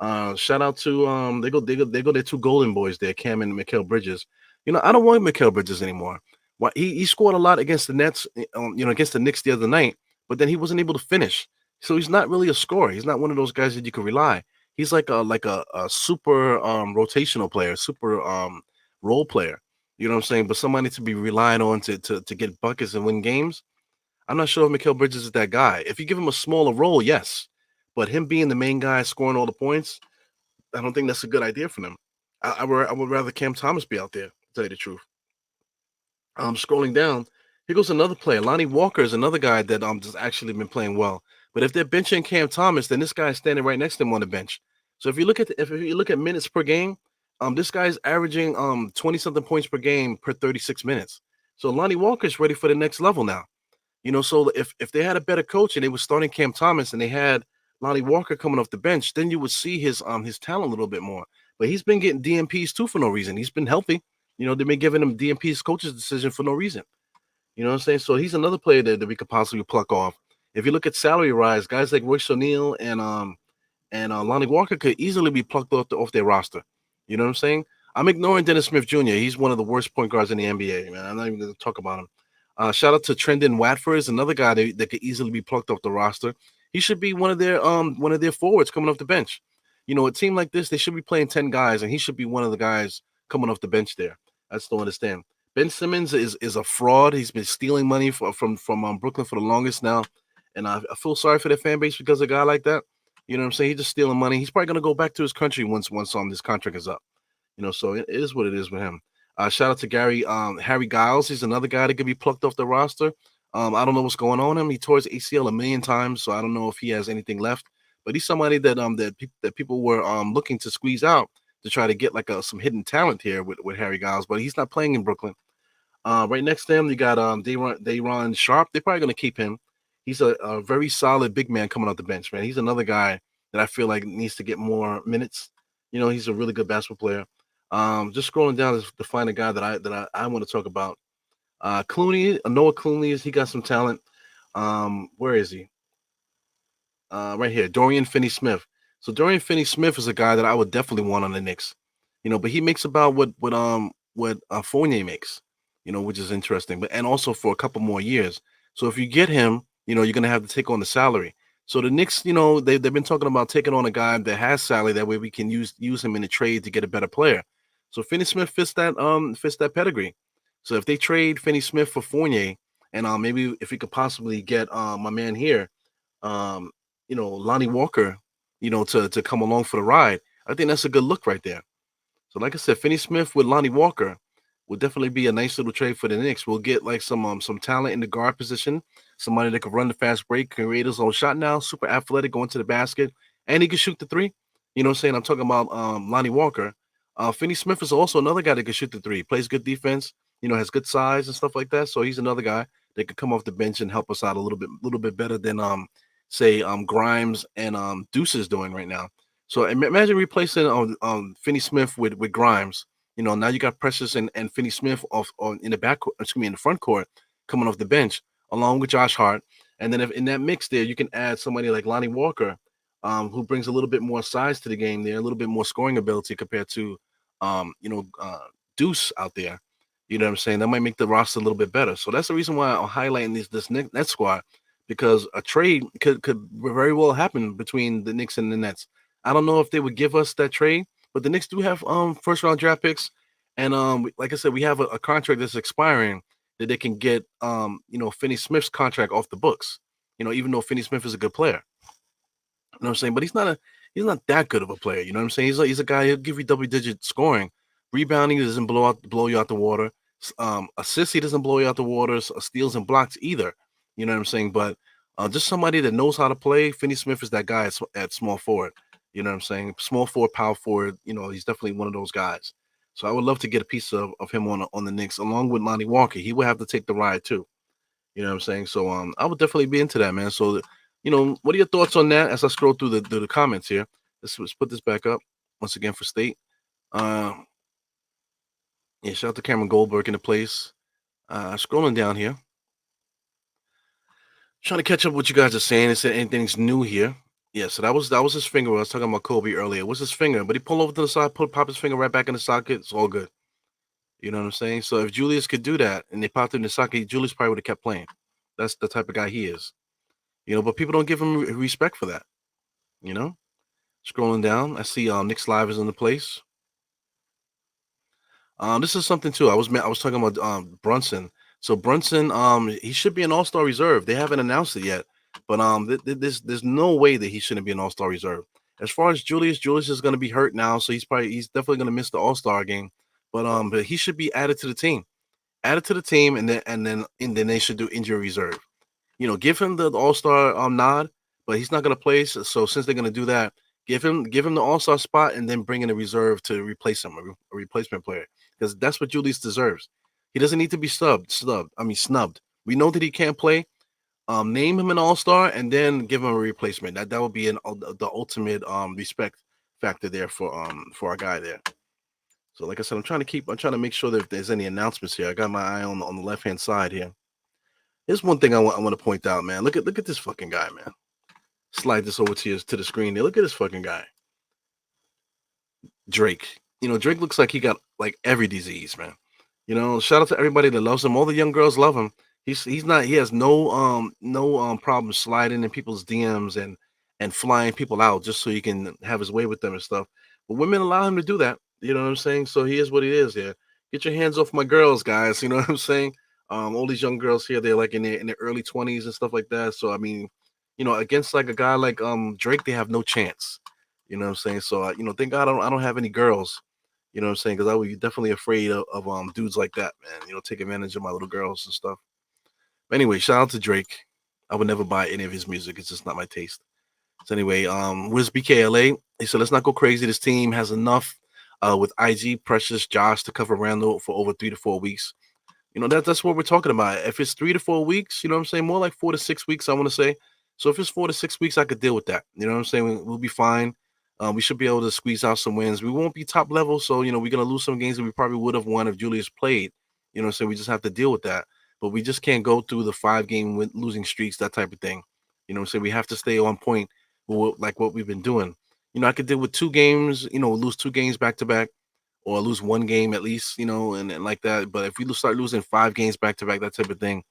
Shout out to they go their two golden boys there, Cam and Mikal Bridges. I don't want Mikal Bridges anymore. Why he scored a lot against the Nets, against the Knicks the other night, but then he wasn't able to finish. So he's not really a scorer. He's not one of those guys that you can rely. He's like a super rotational player, super role player. You know what I'm saying? But somebody to be relying on to get buckets and win games. I'm not sure if Mikal Bridges is that guy. If you give him a smaller role, yes. But him being the main guy scoring all the points, I don't think that's a good idea for them. I would rather Cam Thomas be out there, to tell you the truth. Scrolling down, here goes another player. Lonnie Walker is another guy that just actually been playing well. But if they're benching Cam Thomas, then this guy is standing right next to him on the bench. So if you look at minutes per game, this guy's averaging 20 something points per game per 36 minutes. So Lonnie Walker is ready for the next level now. So if they had a better coach and they were starting Cam Thomas and they had Lonnie Walker coming off the bench, then you would see his talent a little bit more. But he's been getting DMPs too for no reason. He's been healthy. They've been giving him DMPs coach's decision for no reason. You know what I'm saying? So he's another player that we could possibly pluck off. If you look at salary rise, guys like Royce O'Neal and Lonnie Walker could easily be plucked off their roster. You know what I'm saying? I'm ignoring Dennis Smith Jr. He's one of the worst point guards in the NBA, man. I'm not even going to talk about him. Shout out to Trendon Watford, is another guy that could easily be plucked off the roster. He should be one of their forwards coming off the bench. A team like this, they should be playing 10 guys, and he should be one of the guys coming off the bench there. I just don't understand. Ben Simmons is a fraud. He's been stealing money from Brooklyn for the longest now, and I feel sorry for their fan base because of a guy like that. You know what I'm saying? He's just stealing money. He's probably gonna go back to his country once this contract is up. So it is what it is with him. Shout out to Harry Giles. He's another guy that could be plucked off the roster. I don't know what's going on with him. He tore his ACL a million times, so I don't know if he has anything left. But he's somebody that people were looking to squeeze out to try to get like some hidden talent here with Harry Giles, but he's not playing in Brooklyn. Right next to him, you got Day'Ron Sharp. They're probably going to keep him. He's a very solid big man coming off the bench, man. He's another guy that I feel like needs to get more minutes. He's a really good basketball player. Just scrolling down to find a guy that I want to talk about. Clooney, Noah Clooney, he got some talent. Where is he? Right here, Dorian Finney-Smith. So Dorian Finney-Smith is a guy that I would definitely want on the Knicks. But he makes about what Fournier makes. Which is interesting. But and also for a couple more years. So if you get him, you're gonna have to take on the salary. So the Knicks, they've been talking about taking on a guy that has salary. That way we can use him in a trade to get a better player. So Finney-Smith fits that pedigree. So if they trade Finney-Smith for Fournier, and maybe if we could possibly get my man here, Lonnie Walker, to come along for the ride, I think that's a good look right there. So like I said, Finney-Smith with Lonnie Walker will definitely be a nice little trade for the Knicks. We'll get like some talent in the guard position, somebody that can run the fast break, can create his own shot now, super athletic, going to the basket, and he can shoot the three. You know what I'm saying? I'm talking about Lonnie Walker. Finney-Smith is also another guy that can shoot the three, plays good defense, has good size and stuff like that. So he's another guy that could come off the bench and help us out a little bit better than say Grimes and Deuce is doing right now. So imagine replacing Finney Smith with Grimes. Now you got Precious and Finney Smith off on in the excuse me, in the front court coming off the bench along with Josh Hart. And then if in that mix there, you can add somebody like Lonnie Walker, who brings a little bit more size to the game there, a little bit more scoring ability compared to, um, you know, uh, Deuce out there. You know what I'm saying? That might make the roster a little bit better. So that's the reason why I'm highlighting this net squad, because a trade could very well happen between the Knicks and the Nets. I don't know if they would give us that trade, but the Knicks do have first round draft picks, and like I said, we have a contract that's expiring that they can get Finney Smith's contract off the books. Even though Finney Smith is a good player, you know what I'm saying, but he's not that good of a player. You know what I'm saying? He's a guy who'll give you double digit scoring, rebounding, he doesn't blow you out the water. Assists, he doesn't blow you out the water. Steals and blocks either. You know what I'm saying? But just somebody that knows how to play. Finney Smith is that guy at small forward. You know what I'm saying? Small forward, power forward. He's definitely one of those guys. So I would love to get a piece of him on the Knicks along with Lonnie Walker. He would have to take the ride too. You know what I'm saying? So I would definitely be into that, man. So what are your thoughts on that as I scroll through the comments here? Let's put this back up once again for State. Uh, yeah, shout out to Cameron Goldberg in the place. Scrolling down here, trying to catch up what you guys are saying. It said anything's new here. Yeah, so that was his finger. I was talking about Kobe earlier. What's his finger? But he pulled over to the side, pop his finger right back in the socket. It's all good. You know what I'm saying? So if Julius could do that and they popped in the socket, Julius probably would have kept playing. That's the type of guy he is. But people don't give him respect for that. You know. Scrolling down, I see Nick's Live is in the place. This is something too. I was talking about Brunson. So Brunson, he should be an All Star reserve. They haven't announced it yet, but there's no way that he shouldn't be an All Star reserve. As far as Julius is going to be hurt now, so he's definitely going to miss the All Star game. But he should be added to the team, and then they should do injury reserve. Give him the All Star nod, but he's not going to play. So since they're going to do that, give him the All Star spot, and then bring in a reserve to replace him, a replacement player, because that's what Julius deserves. He doesn't need to be snubbed. We know that he can't play. Name him an All Star, and then give him a replacement. That would be the ultimate respect factor there for our guy there. So, like I said, I'm trying to make sure that if there's any announcements here. I got my eye on the left hand side here. Here's one thing I want to point out, man. Look at this fucking guy, man. Slide this over to the screen there. Look at this fucking guy, Drake. Drake looks like he got like every disease, man. Shout out to everybody that loves him. All the young girls love him. He's not. He has no problem sliding in people's DMs and flying people out just so he can have his way with them and stuff. But women allow him to do that. You know what I'm saying? So he is what he is. Yeah, get your hands off my girls, guys. You know what I'm saying? All these young girls here, they're like in their early 20s and stuff like that. So I mean, against like a guy like Drake, they have no chance. You know what I'm saying? So thank God I don't have any girls. You know what I'm saying? Because I would be definitely afraid of dudes like that, man. Take advantage of my little girls and stuff. But anyway, shout out to Drake. I would never buy any of his music. It's just not my taste. So anyway, where's BKLA? He said, let's not go crazy. This team has enough with IG, Precious, Josh to cover Randle for over 3 to 4 weeks. That's what we're talking about. If it's 3 to 4 weeks, you know what I'm saying? More like 4 to 6 weeks, I want to say. So if it's 4 to 6 weeks, I could deal with that. You know what I'm saying? We'll be fine. We should be able to squeeze out some wins. We won't be top level, so we're gonna lose some games that we probably would have won if Julius played. So we just have to deal with that. But we just can't go through the 5-game losing streaks, that type of thing. We have to stay on point with like what we've been doing. I could deal with 2 games, lose 2 games back to back, or lose 1 game at least, and like that. But if we start losing 5 games back to back, that type of thing,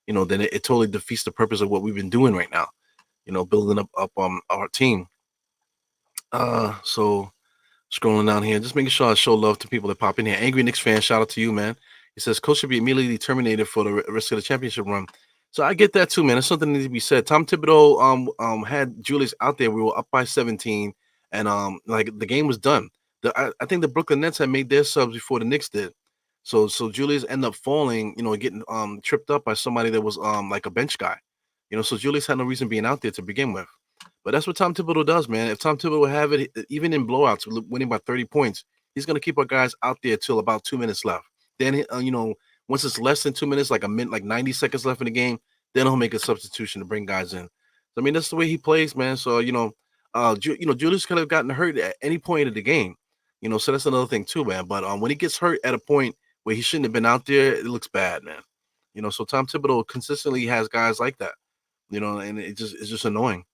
then it totally defeats the purpose of what we've been doing right now. Building up our team. So scrolling down here, just making sure I show love to people that pop in here. Angry Knicks fan, shout out to you, man. He says coach should be immediately terminated for the rest of the championship run. So I get that too, man. It's something that needs to be said. Tom Thibodeau had Julius out there. We were up by 17, and like the game was done. I think the Brooklyn Nets had made their subs before the Knicks did. So Julius ended up falling, getting tripped up by somebody that was like a bench guy. So Julius had no reason being out there to begin with. But that's what Tom Thibodeau does, man. If Tom Thibodeau have it, even in blowouts, winning by 30 points, he's going to keep our guys out there till about 2 minutes left. Then, once it's less than 2 minutes, like a minute, like 90 seconds left in the game, then he'll make a substitution to bring guys in. So, I mean, that's the way he plays, man. So, Julius could have gotten hurt at any point of the game. So that's another thing too, man. But when he gets hurt at a point where he shouldn't have been out there, it looks bad, man. So Tom Thibodeau consistently has guys like that. And it's just annoying.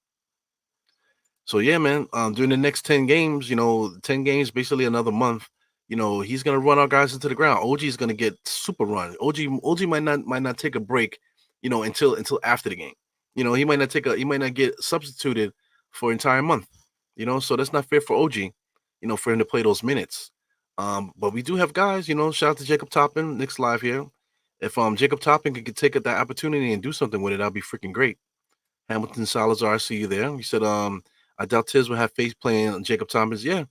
So yeah, man. During the next 10 games, 10 games, basically another month. He's gonna run our guys into the ground. OG is gonna get super run. OG might not take a break, until after the game. He might not get substituted for an entire month. So that's not fair for OG. For him to play those minutes. But we do have guys. Shout out to Jacob Toppin, Knicks Live here. If Jacob Toppin could take that opportunity and do something with it, that'd be freaking great. Hamilton Salazar, I see you there. You said, I doubt Tiz will have faith playing Jacob Thomas. Yeah.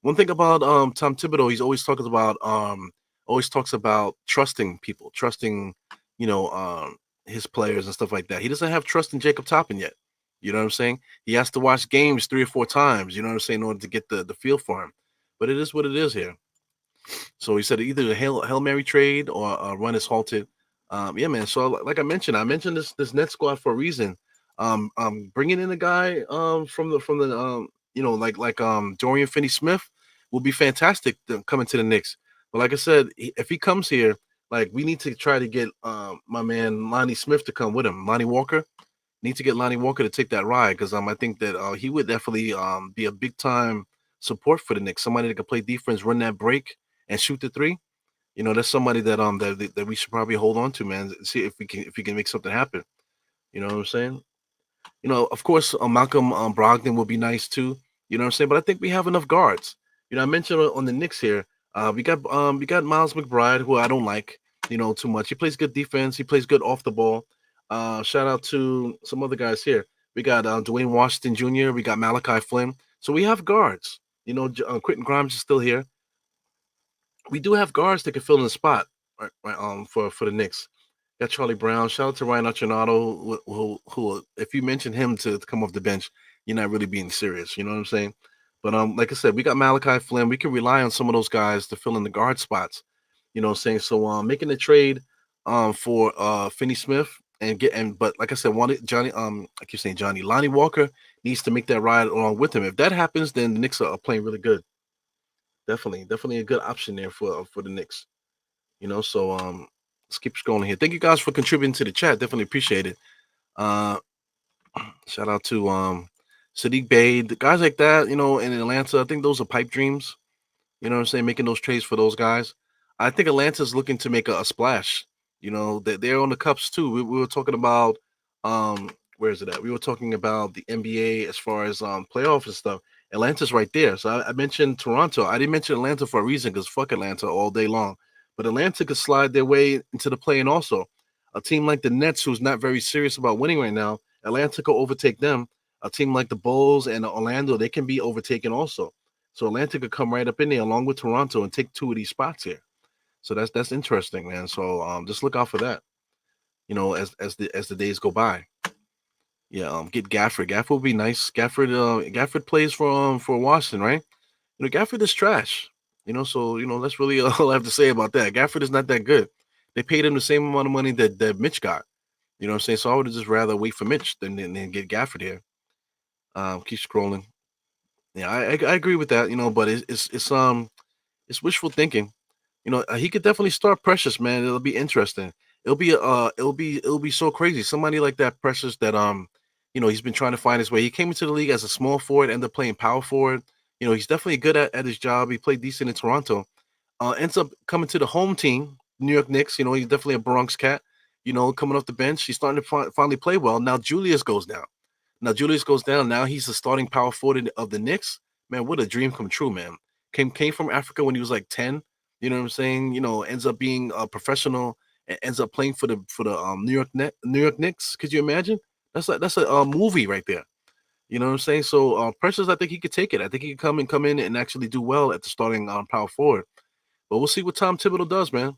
One thing about Tom Thibodeau, he's always talks about trusting people, trusting, you know, um his players and stuff like that. He doesn't have trust in Jacob Toppin yet. You know what I'm saying? He has to watch games 3 or 4 times, you know what I'm saying, in order to get the feel for him. But it is what it is here. So he said either a Hail Mary trade or a run is halted. Yeah, man. So like I mentioned this net squad for a reason. Bringing in a guy from the Dorian Finney-Smith will be fantastic coming to the Knicks. But like I said, if he comes here, like we need to try to get my man Lonnie Smith to come with him. Lonnie Walker need to get Lonnie Walker to take that ride because I think that he would definitely be a big time support for the Knicks. Somebody that can play defense, run that break, and shoot the three. That's somebody that we should probably hold on to, man. See if we can make something happen. You know what I'm saying? Of course, Malcolm Brogdon will be nice too. You know what I'm saying? But I think we have enough guards. I mentioned on the Knicks here, we got Miles McBride, who I don't like, too much. He plays good defense. He plays good off the ball. Shout out to some other guys here. We got Dwayne Washington Jr. We got Malachi Flynn. So we have guards. Quentin Grimes is still here. We do have guards that can fill in the spot, right, for the Knicks. Got Charlie Brown. Shout out to Ryan Archinato, who if you mention him to come off the bench, you're not really being serious. You know what I'm saying? But like I said, we got Malachi Flynn. We can rely on some of those guys to fill in the guard spots. You know what I'm saying? So making the trade for Finney Smith but like I said, Johnny I keep saying Johnny Lonnie Walker needs to make that ride along with him. If that happens, then the Knicks are playing really good. Definitely a good option there for the Knicks. So let's keep scrolling here. Thank you guys for contributing to the chat. Definitely appreciate it. Uh Shout out to Sadiq Bey, the guys like that, in Atlanta. I think those are pipe dreams. You know what I'm saying? Making those trades for those guys. I think Atlanta's looking to make a splash. They're on the cups too. We were talking about where is it at? We were talking about the NBA as far as playoffs and stuff. Atlanta's right there. So I mentioned Toronto. I didn't mention Atlanta for a reason because fuck Atlanta all day long. But Atlanta could slide their way into the play, and also a team like the Nets, who's not very serious about winning right now, Atlanta could overtake them. A team like the Bulls and Orlando, they can be overtaken also. So Atlanta could come right up in there along with Toronto and take two of these spots here. So that's interesting, man. So just look out for that. As the days go by. Yeah, get Gafford. Gafford would be nice. Gafford plays for Washington, right? Gafford is trash. So that's really all I have to say about that. Gafford is not that good. They paid him the same amount of money that Mitch got. You know what I'm saying? So I would just rather wait for Mitch than get Gafford here. Keep scrolling. Yeah, I agree with that. But it's wishful thinking. He could definitely start Precious, man. It'll be interesting. It'll be so crazy. Somebody like that Precious that he's been trying to find his way. He came into the league as a small forward, ended up playing power forward. He's definitely good at his job. He played decent in Toronto. Ends up coming to the home team, New York Knicks. He's definitely a Bronx cat. Coming off the bench, he's starting to finally play well. Now Julius goes down. Now he's the starting power forward of the Knicks. Man, what a dream come true, man. Came from Africa when he was like 10. You know what I'm saying? Ends up being a professional and ends up playing for the New York Knicks. Could you imagine? That's a movie right there. You know what I'm saying? So Precious, I think he could take it. I think he could come in and actually do well at the starting power forward. But we'll see what Tom Thibodeau does, man.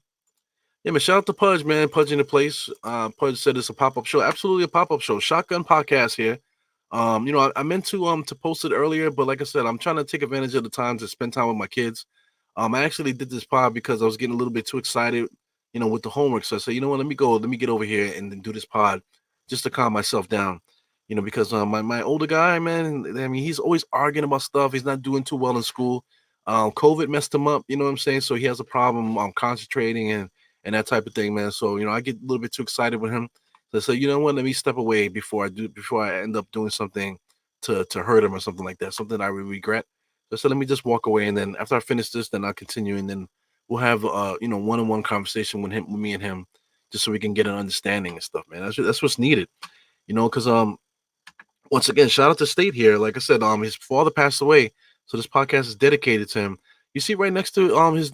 Yeah, man. Shout out to Pudge, man. Pudge in the place. Pudge said it's a pop-up show. Absolutely a pop-up show. Shotgun podcast here. I meant to post it earlier, but like I said, I'm trying to take advantage of the time to spend time with my kids. I actually did this pod because I was getting a little bit too excited, with the homework. So I said, you know what, let me get over here and then do this pod just to calm myself down. because my older guy, man, I mean, he's always arguing about stuff. He's not doing too well in school. COVID messed him up, you know what I'm saying? So he has a problem concentrating and that type of thing, man. So I get a little bit too excited with him. So you know what? Let me step away before I end up doing something to hurt him or something like that, something I really regret. So let me just walk away, and then after I finish this, then I'll continue, and then we'll have one-on-one conversation with me and him, just so we can get an understanding and stuff, man. That's what's needed, because once again, shout out to State here. Like I said, his father passed away, so this podcast is dedicated to him. You see right next to his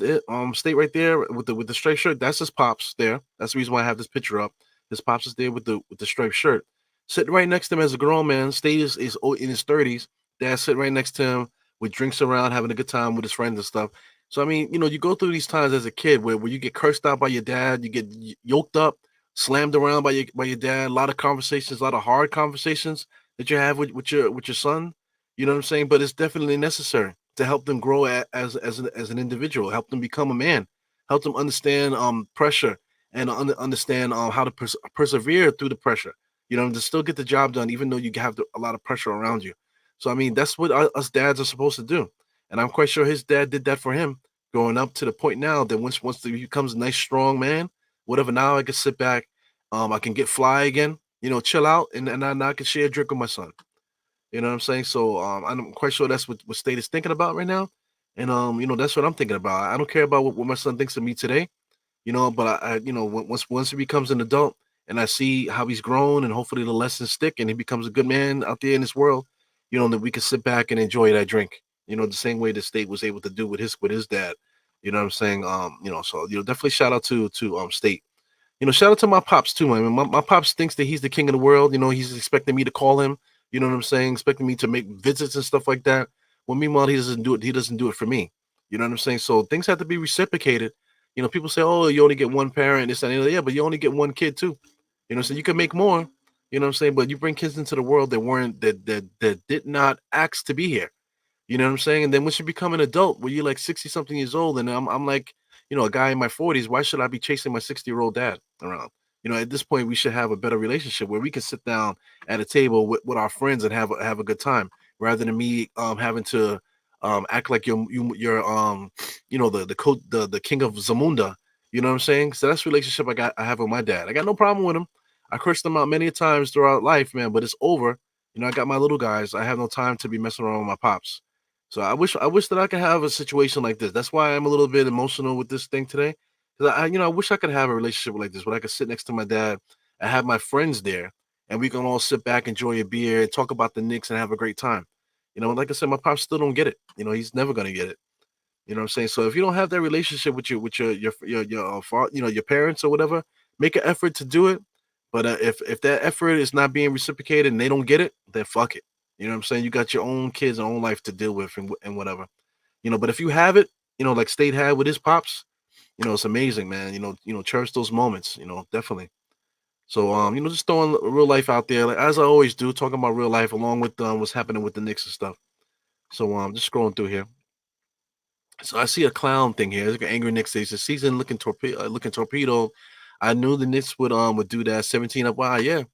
State right there with the striped shirt. That's his pops there. That's the reason why I have this picture up. His pops is there with the striped shirt. Sitting right next to him as a grown man. State is in his 30s. Dad sitting right next to him with drinks around, having a good time with his friends and stuff. So I mean, you go through these times as a kid where you get cursed out by your dad, you get yoked up, slammed around by your dad. A lot of conversations, a lot of hard conversations that you have with your son. You know what I'm saying? But it's definitely necessary to help them grow as an individual, help them become a man, help them understand pressure and understand how to persevere through the pressure. To still get the job done, even though you have a lot of pressure around you. So I mean, that's what us dads are supposed to do, and I'm quite sure his dad did that for him, growing up to the point now that once he becomes a nice strong man, whatever. Now I can sit back, I can get fly again, chill out, and I can share a drink with my son. You know what I'm saying? So I'm quite sure that's what State is thinking about right now. And that's what I'm thinking about. I don't care about what my son thinks of me today, but once he becomes an adult and I see how he's grown and hopefully the lessons stick and he becomes a good man out there in this world, that we can sit back and enjoy that drink. The same way the State was able to do with his dad. You know what I'm saying? So definitely shout out to State. Shout out to my pops too, man. My pops thinks that he's the king of the world. He's expecting me to call him. You know what I'm saying? Expecting me to make visits and stuff like that. Well, meanwhile, he doesn't do it. He doesn't do it for me. You know what I'm saying? So things have to be reciprocated. People say, "Oh, you only get one parent." This and the other. Yeah, but you only get one kid too. So you can make more. You know what I'm saying? But you bring kids into the world that weren't that did not ask to be here. You know what I'm saying? And then once you become an adult, where you're like 60 something years old, and I'm like, a guy in my 40s, why should I be chasing my 60-year-old dad around? At this point, we should have a better relationship where we can sit down at a table with our friends and have a good time, rather than me having to act like you're the king of Zamunda. You know what I'm saying? So that's the relationship I have with my dad. I got no problem with him. I cursed him out many times throughout life, man, but it's over. I got my little guys. I have no time to be messing around with my pops. So I wish that I could have a situation like this. That's why I'm a little bit emotional with this thing today. Because I wish I could have a relationship like this where I could sit next to my dad and have my friends there, and we can all sit back, enjoy a beer, talk about the Knicks, and have a great time. Like I said, my pops still don't get it. He's never gonna get it. You know what I'm saying? So if you don't have that relationship with your parents or whatever, make an effort to do it. But if that effort is not being reciprocated and they don't get it, then fuck it. You know what I'm saying? You got your own kids and own life to deal with and whatever. But if you have it, like State had with his pops, it's amazing, man. Cherish those moments. Definitely. So just throwing real life out there, like as I always do, talking about real life along with what's happening with the Knicks and stuff. So just scrolling through here. So I see a clown thing here. It's like an angry Knicks station. Season looking torpedo. I knew the Knicks would do that. 17 up. Wow, yeah.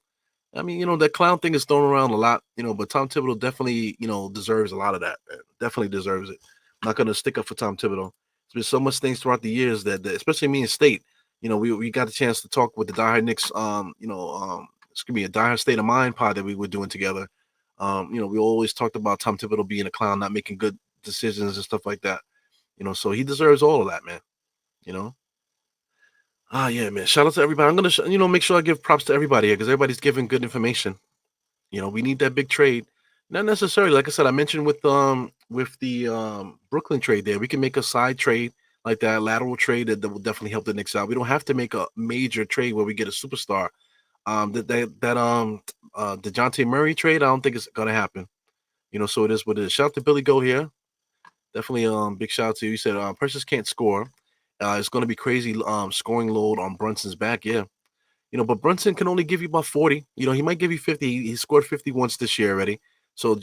I mean, that clown thing is thrown around a lot, but Tom Thibodeau definitely, deserves a lot of that. Man. Definitely deserves it. I'm not gonna stick up for Tom Thibodeau. There's been so much things throughout the years that especially me and State, we got a chance to talk with the Die Hard Knicks, excuse me, a Die Hard State of Mind pod that we were doing together. We always talked about Tom Thibodeau being a clown, not making good decisions and stuff like that. So he deserves all of that, man. You know. Yeah, man. Shout out to everybody. I'm gonna, make sure I give props to everybody here because everybody's giving good information. We need that big trade. Not necessarily, like I said, I mentioned with the Brooklyn trade there, we can make a side trade like that, lateral trade that will definitely help the Knicks out. We don't have to make a major trade where we get a superstar. That DeJounte Murray trade, I don't think it's gonna happen. So it is what it is. Shout out to Billy Go here. Definitely big shout out to you. You said Precious can't score. It's gonna be crazy scoring load on Brunson's back. Yeah. But Brunson can only give you about 40. He might give you 50. He scored 50 once this year already. So,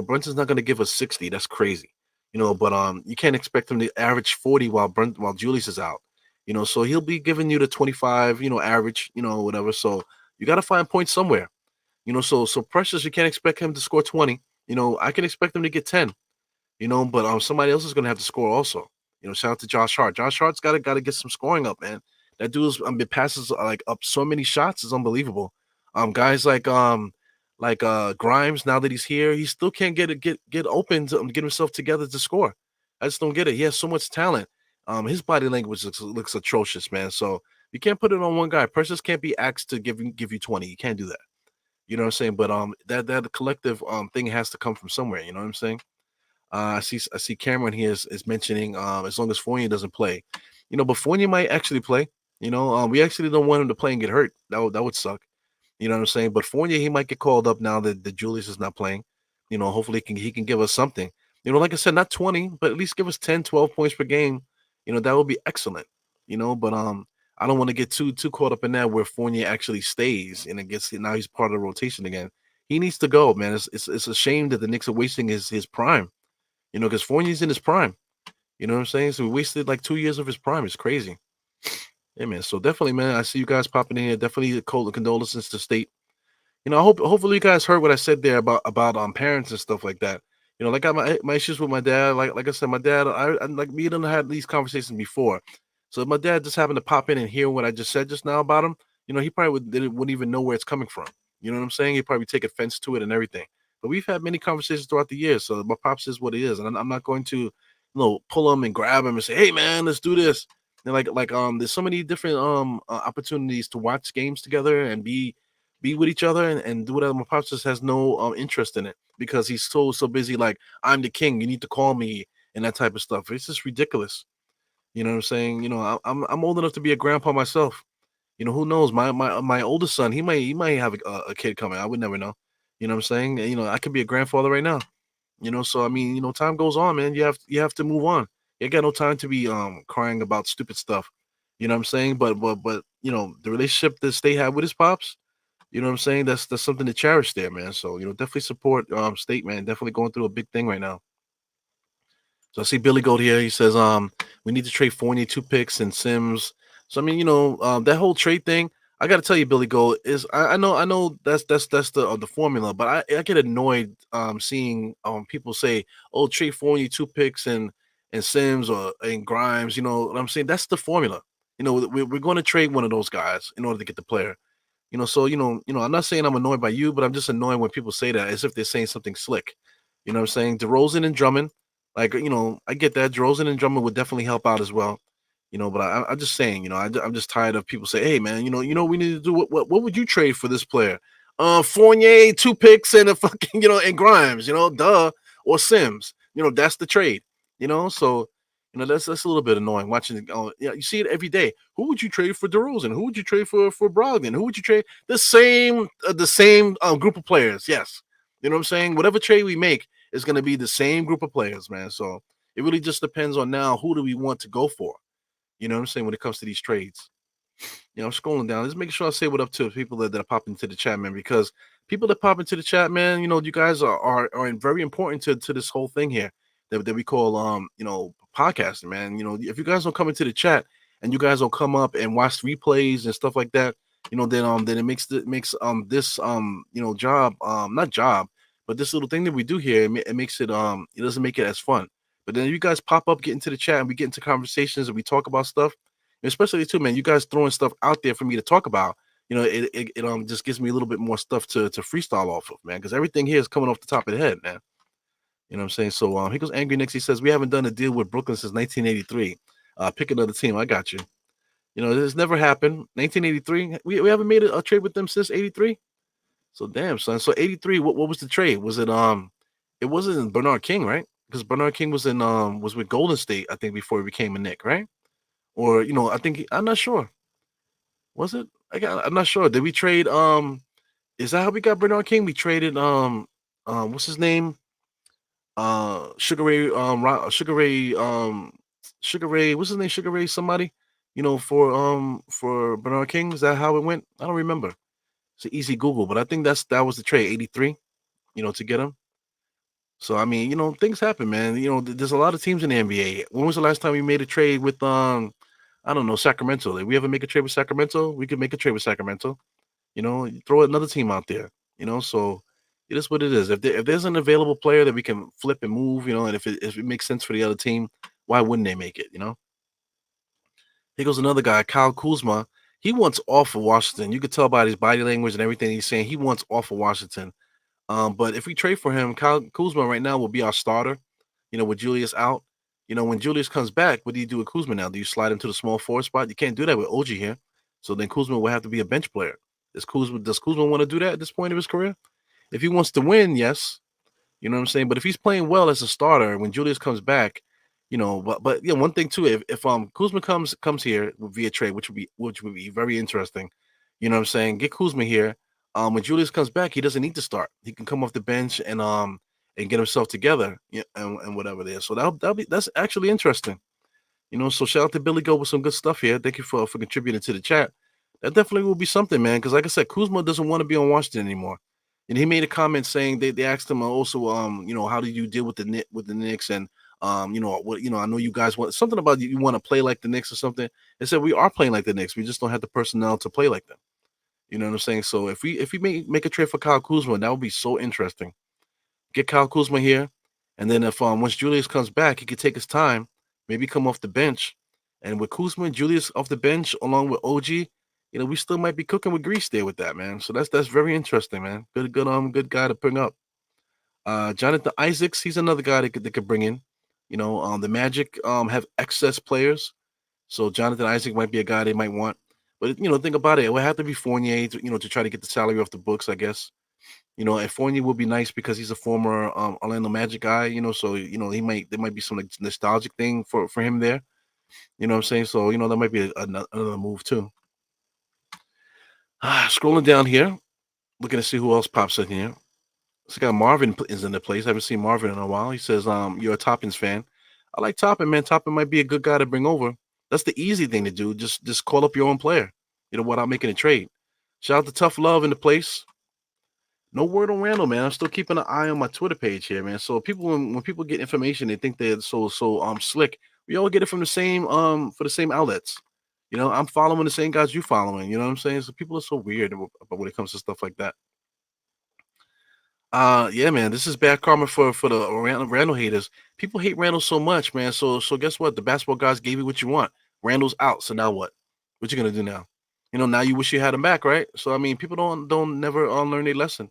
Brunson's not going to give us 60. That's crazy. But you can't expect him to average 40 while Julius is out. So he'll be giving you the 25, average, whatever. So you got to find points somewhere. So Precious, you can't expect him to score 20. I can expect him to get 10. But somebody else is gonna have to score also. Shout out to Josh Hart. Josh Hart's gotta get some scoring up, man. That dude's it passes like up so many shots is unbelievable. Guys like Grimes, now that he's here, he still can't get open to get himself together to score. I just don't get it. He has so much talent. His body language looks atrocious, man. So you can't put it on one guy. Precious can't be asked to give you 20. You can't do that. You know what I'm saying? But that collective thing has to come from somewhere. You know what I'm saying? I see Cameron here is mentioning as long as Fournier doesn't play, but Fournier might actually play. We actually don't want him to play and get hurt. That would suck. You know what I'm saying? But Fournier, he might get called up now that Julius is not playing. Hopefully he can give us something. Like I said, not 20, but at least give us 10, 12 points per game. That would be excellent. But I don't want to get too caught up in that where Fournier actually stays and it gets now he's part of the rotation again. He needs to go, man. It's a shame that the Knicks are wasting his prime. Because Fournier's in his prime. You know what I'm saying? So we wasted like 2 years of his prime. It's crazy. Yeah, man. So definitely, man. I see you guys popping in here. Definitely condolences to State. Hopefully you guys heard what I said there about parents and stuff like that. Like I got my issues with my dad. Like I said, my dad, I like me and him had these conversations before. So if my dad just happened to pop in and hear what I just said just now about him, he probably wouldn't even know where it's coming from. You know what I'm saying? He'd probably take offense to it and everything. But we've had many conversations throughout the years. So my pops is what it is, and I'm not going to, pull him and grab him and say, "Hey, man, let's do this." And there's so many different opportunities to watch games together and be with each other and do whatever. My pops just has no interest in it because he's so busy. Like, I'm the king. You need to call me and that type of stuff. It's just ridiculous. You know what I'm saying? I'm old enough to be a grandpa myself. Who knows? My oldest son, he might have a kid coming. I would never know. You know what I'm saying? I could be a grandfather right now. So I mean, time goes on, man. You have to move on. You got no time to be crying about stupid stuff. You know what I'm saying? But the relationship that State had with his pops, you know what I'm saying? That's something to cherish there, man. So, definitely support State, man. Definitely going through a big thing right now. So I see Billy Goat here. He says, we need to trade Fournier 2 picks and Sims. So I mean, that whole trade thing. I got to tell you, Billy Goat is. I know that's the formula, but I get annoyed seeing people say, "Oh, trade Fournier 2 picks and Sims or and Grimes." You know what I'm saying? That's the formula. We're going to trade one of those guys in order to get the player. So I'm not saying I'm annoyed by you, but I'm just annoyed when people say that as if they're saying something slick. You know what I'm saying? DeRozan and Drummond, like I get that DeRozan and Drummond would definitely help out as well. But I'm just saying, I'm just tired of people say, hey man, what we need to do. What would you trade for this player? Fournier 2 picks and a fucking and Grimes, duh, or Sims. That's the trade. So that's a little bit annoying watching it. Yeah, you see it every day. Who would you trade for DeRozan? Who would you trade for Brogdon? Who would you trade? The same group of players. Yes, you know what I'm saying. Whatever trade we make is going to be the same group of players, man. So it really just depends on now who do we want to go for. You know what I'm saying when it comes to these trades. I'm scrolling down. Just making sure I say what up to people that pop into the chat, man, because people that pop into the chat, man, you guys are very important to this whole thing here that we call podcasting, man. If you guys don't come into the chat and you guys don't come up and watch replays and stuff like that, then it makes this job not job, but this little thing that we do here, it makes it doesn't make it as fun. But then you guys pop up, get into the chat, and we get into conversations and we talk about stuff. Especially too, man, you guys throwing stuff out there for me to talk about. It just gives me a little bit more stuff to freestyle off of, man, because everything here is coming off the top of the head, man. You know what I'm saying? So here goes Angry Nix. He says, we haven't done a deal with Brooklyn since 1983. Pick another team. I got you. This never happened. 1983. We haven't made a trade with them since 83. So damn, son. So 83, what was the trade? Was it wasn't Bernard King, right? Because Bernard King was with Golden State, I think, before he became a Knick, right? Or I think I'm not sure. Was it? I'm not sure. Did we trade is that how we got Bernard King? We traded what's his name? Sugar Ray Sugar Ray, what's his name? Sugar Ray somebody, for Bernard King. Is that how it went? I don't remember. It's an easy Google, but I think that was the trade, 83, to get him. So I mean, things happen, man. There's a lot of teams in the NBA. When was the last time we made a trade with I don't know, Sacramento? Did we ever make a trade with Sacramento? We could make a trade with Sacramento. Throw another team out there. So it is what it is. If there's an available player that we can flip and move, and if it makes sense for the other team, why wouldn't they make it? Here goes another guy, Kyle Kuzma. He wants off of Washington. You could tell by his body language and everything he's saying. He wants off of Washington. But if we trade for him, Kyle Kuzma right now will be our starter. With Julius out. When Julius comes back, what do you do with Kuzma now? Do you slide him to the small forward spot? You can't do that with OG here. So then Kuzma will have to be a bench player. Does Kuzma want to do that at this point of his career? If he wants to win, yes. You know what I'm saying? But if he's playing well as a starter, when Julius comes back, but one thing too, if Kuzma comes here via trade, which would be very interesting. You know what I'm saying? Get Kuzma here. When Julius comes back, he doesn't need to start. He can come off the bench and get himself together, and whatever it is. So that's actually interesting. So shout out to Billy Go with some good stuff here. Thank you for contributing to the chat. That definitely will be something, man. Because like I said, Kuzma doesn't want to be on Washington anymore. And he made a comment saying they asked him also, how did you deal with the Knicks and I know you guys want something about you want to play like the Knicks or something. They said we are playing like the Knicks. We just don't have the personnel to play like them. You know what I'm saying? So if we make a trade for Kyle Kuzma, that would be so interesting. Get Kyle Kuzma here, and then if once Julius comes back, he could take his time, maybe come off the bench, and with Kuzma and Julius off the bench along with OG, we still might be cooking with grease there with that, man. So that's very interesting, man. Good guy to bring up. Jonathan Isaacs, he's another guy that could bring in. The Magic have excess players, so Jonathan Isaac might be a guy they might want. But think about it. It would have to be Fournier to try to get the salary off the books, I guess. And Fournier would be nice because he's a former Orlando Magic guy. So there might be some like, nostalgic thing for him there. You know what I'm saying? So that might be another move too. Scrolling down here, looking to see who else pops in here. This guy Marvin is in the place. I haven't seen Marvin in a while. He says, you're a Toppins fan. I like Toppin, man. Toppin might be a good guy to bring over. That's the easy thing to do. Just call up your own player, without making a trade. Shout out to Tough Love in the place. No word on Randle, man. I'm still keeping an eye on my Twitter page here, man. So people, when people get information, they think they're so slick. We all get it from the same for the same outlets. I'm following the same guys you following. You know what I'm saying? So people are so weird about when it comes to stuff like that. Yeah, man, this is bad karma for the Randle haters. People hate Randle so much, man. So guess what? The basketball guys gave you what you want. Randle's out. So now what? What you gonna do now? Now you wish you had him back, right? So I mean, people don't never learn their lesson.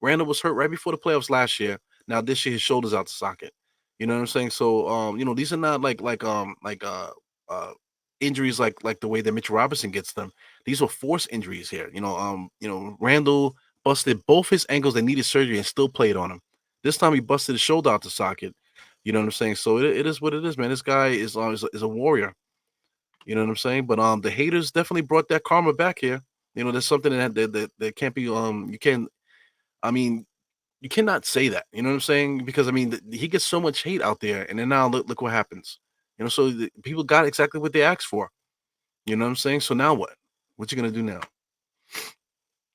Randle was hurt right before the playoffs last year. Now this year his shoulder's out the socket. You know what I'm saying? So these are not like injuries like the way that Mitch Robinson gets them. These are forced injuries here. Randle busted both his ankles that needed surgery and still played on him. This time he busted his shoulder out the socket. You know what I'm saying? So it is what it is, man. This guy is a warrior. You know what I'm saying? But the haters definitely brought that karma back here. There's something that can't be you can't. I mean, you cannot say that. You know what I'm saying? Because I mean, he gets so much hate out there, and then now look what happens. So people got exactly what they asked for. You know what I'm saying? So now what? What you gonna do now?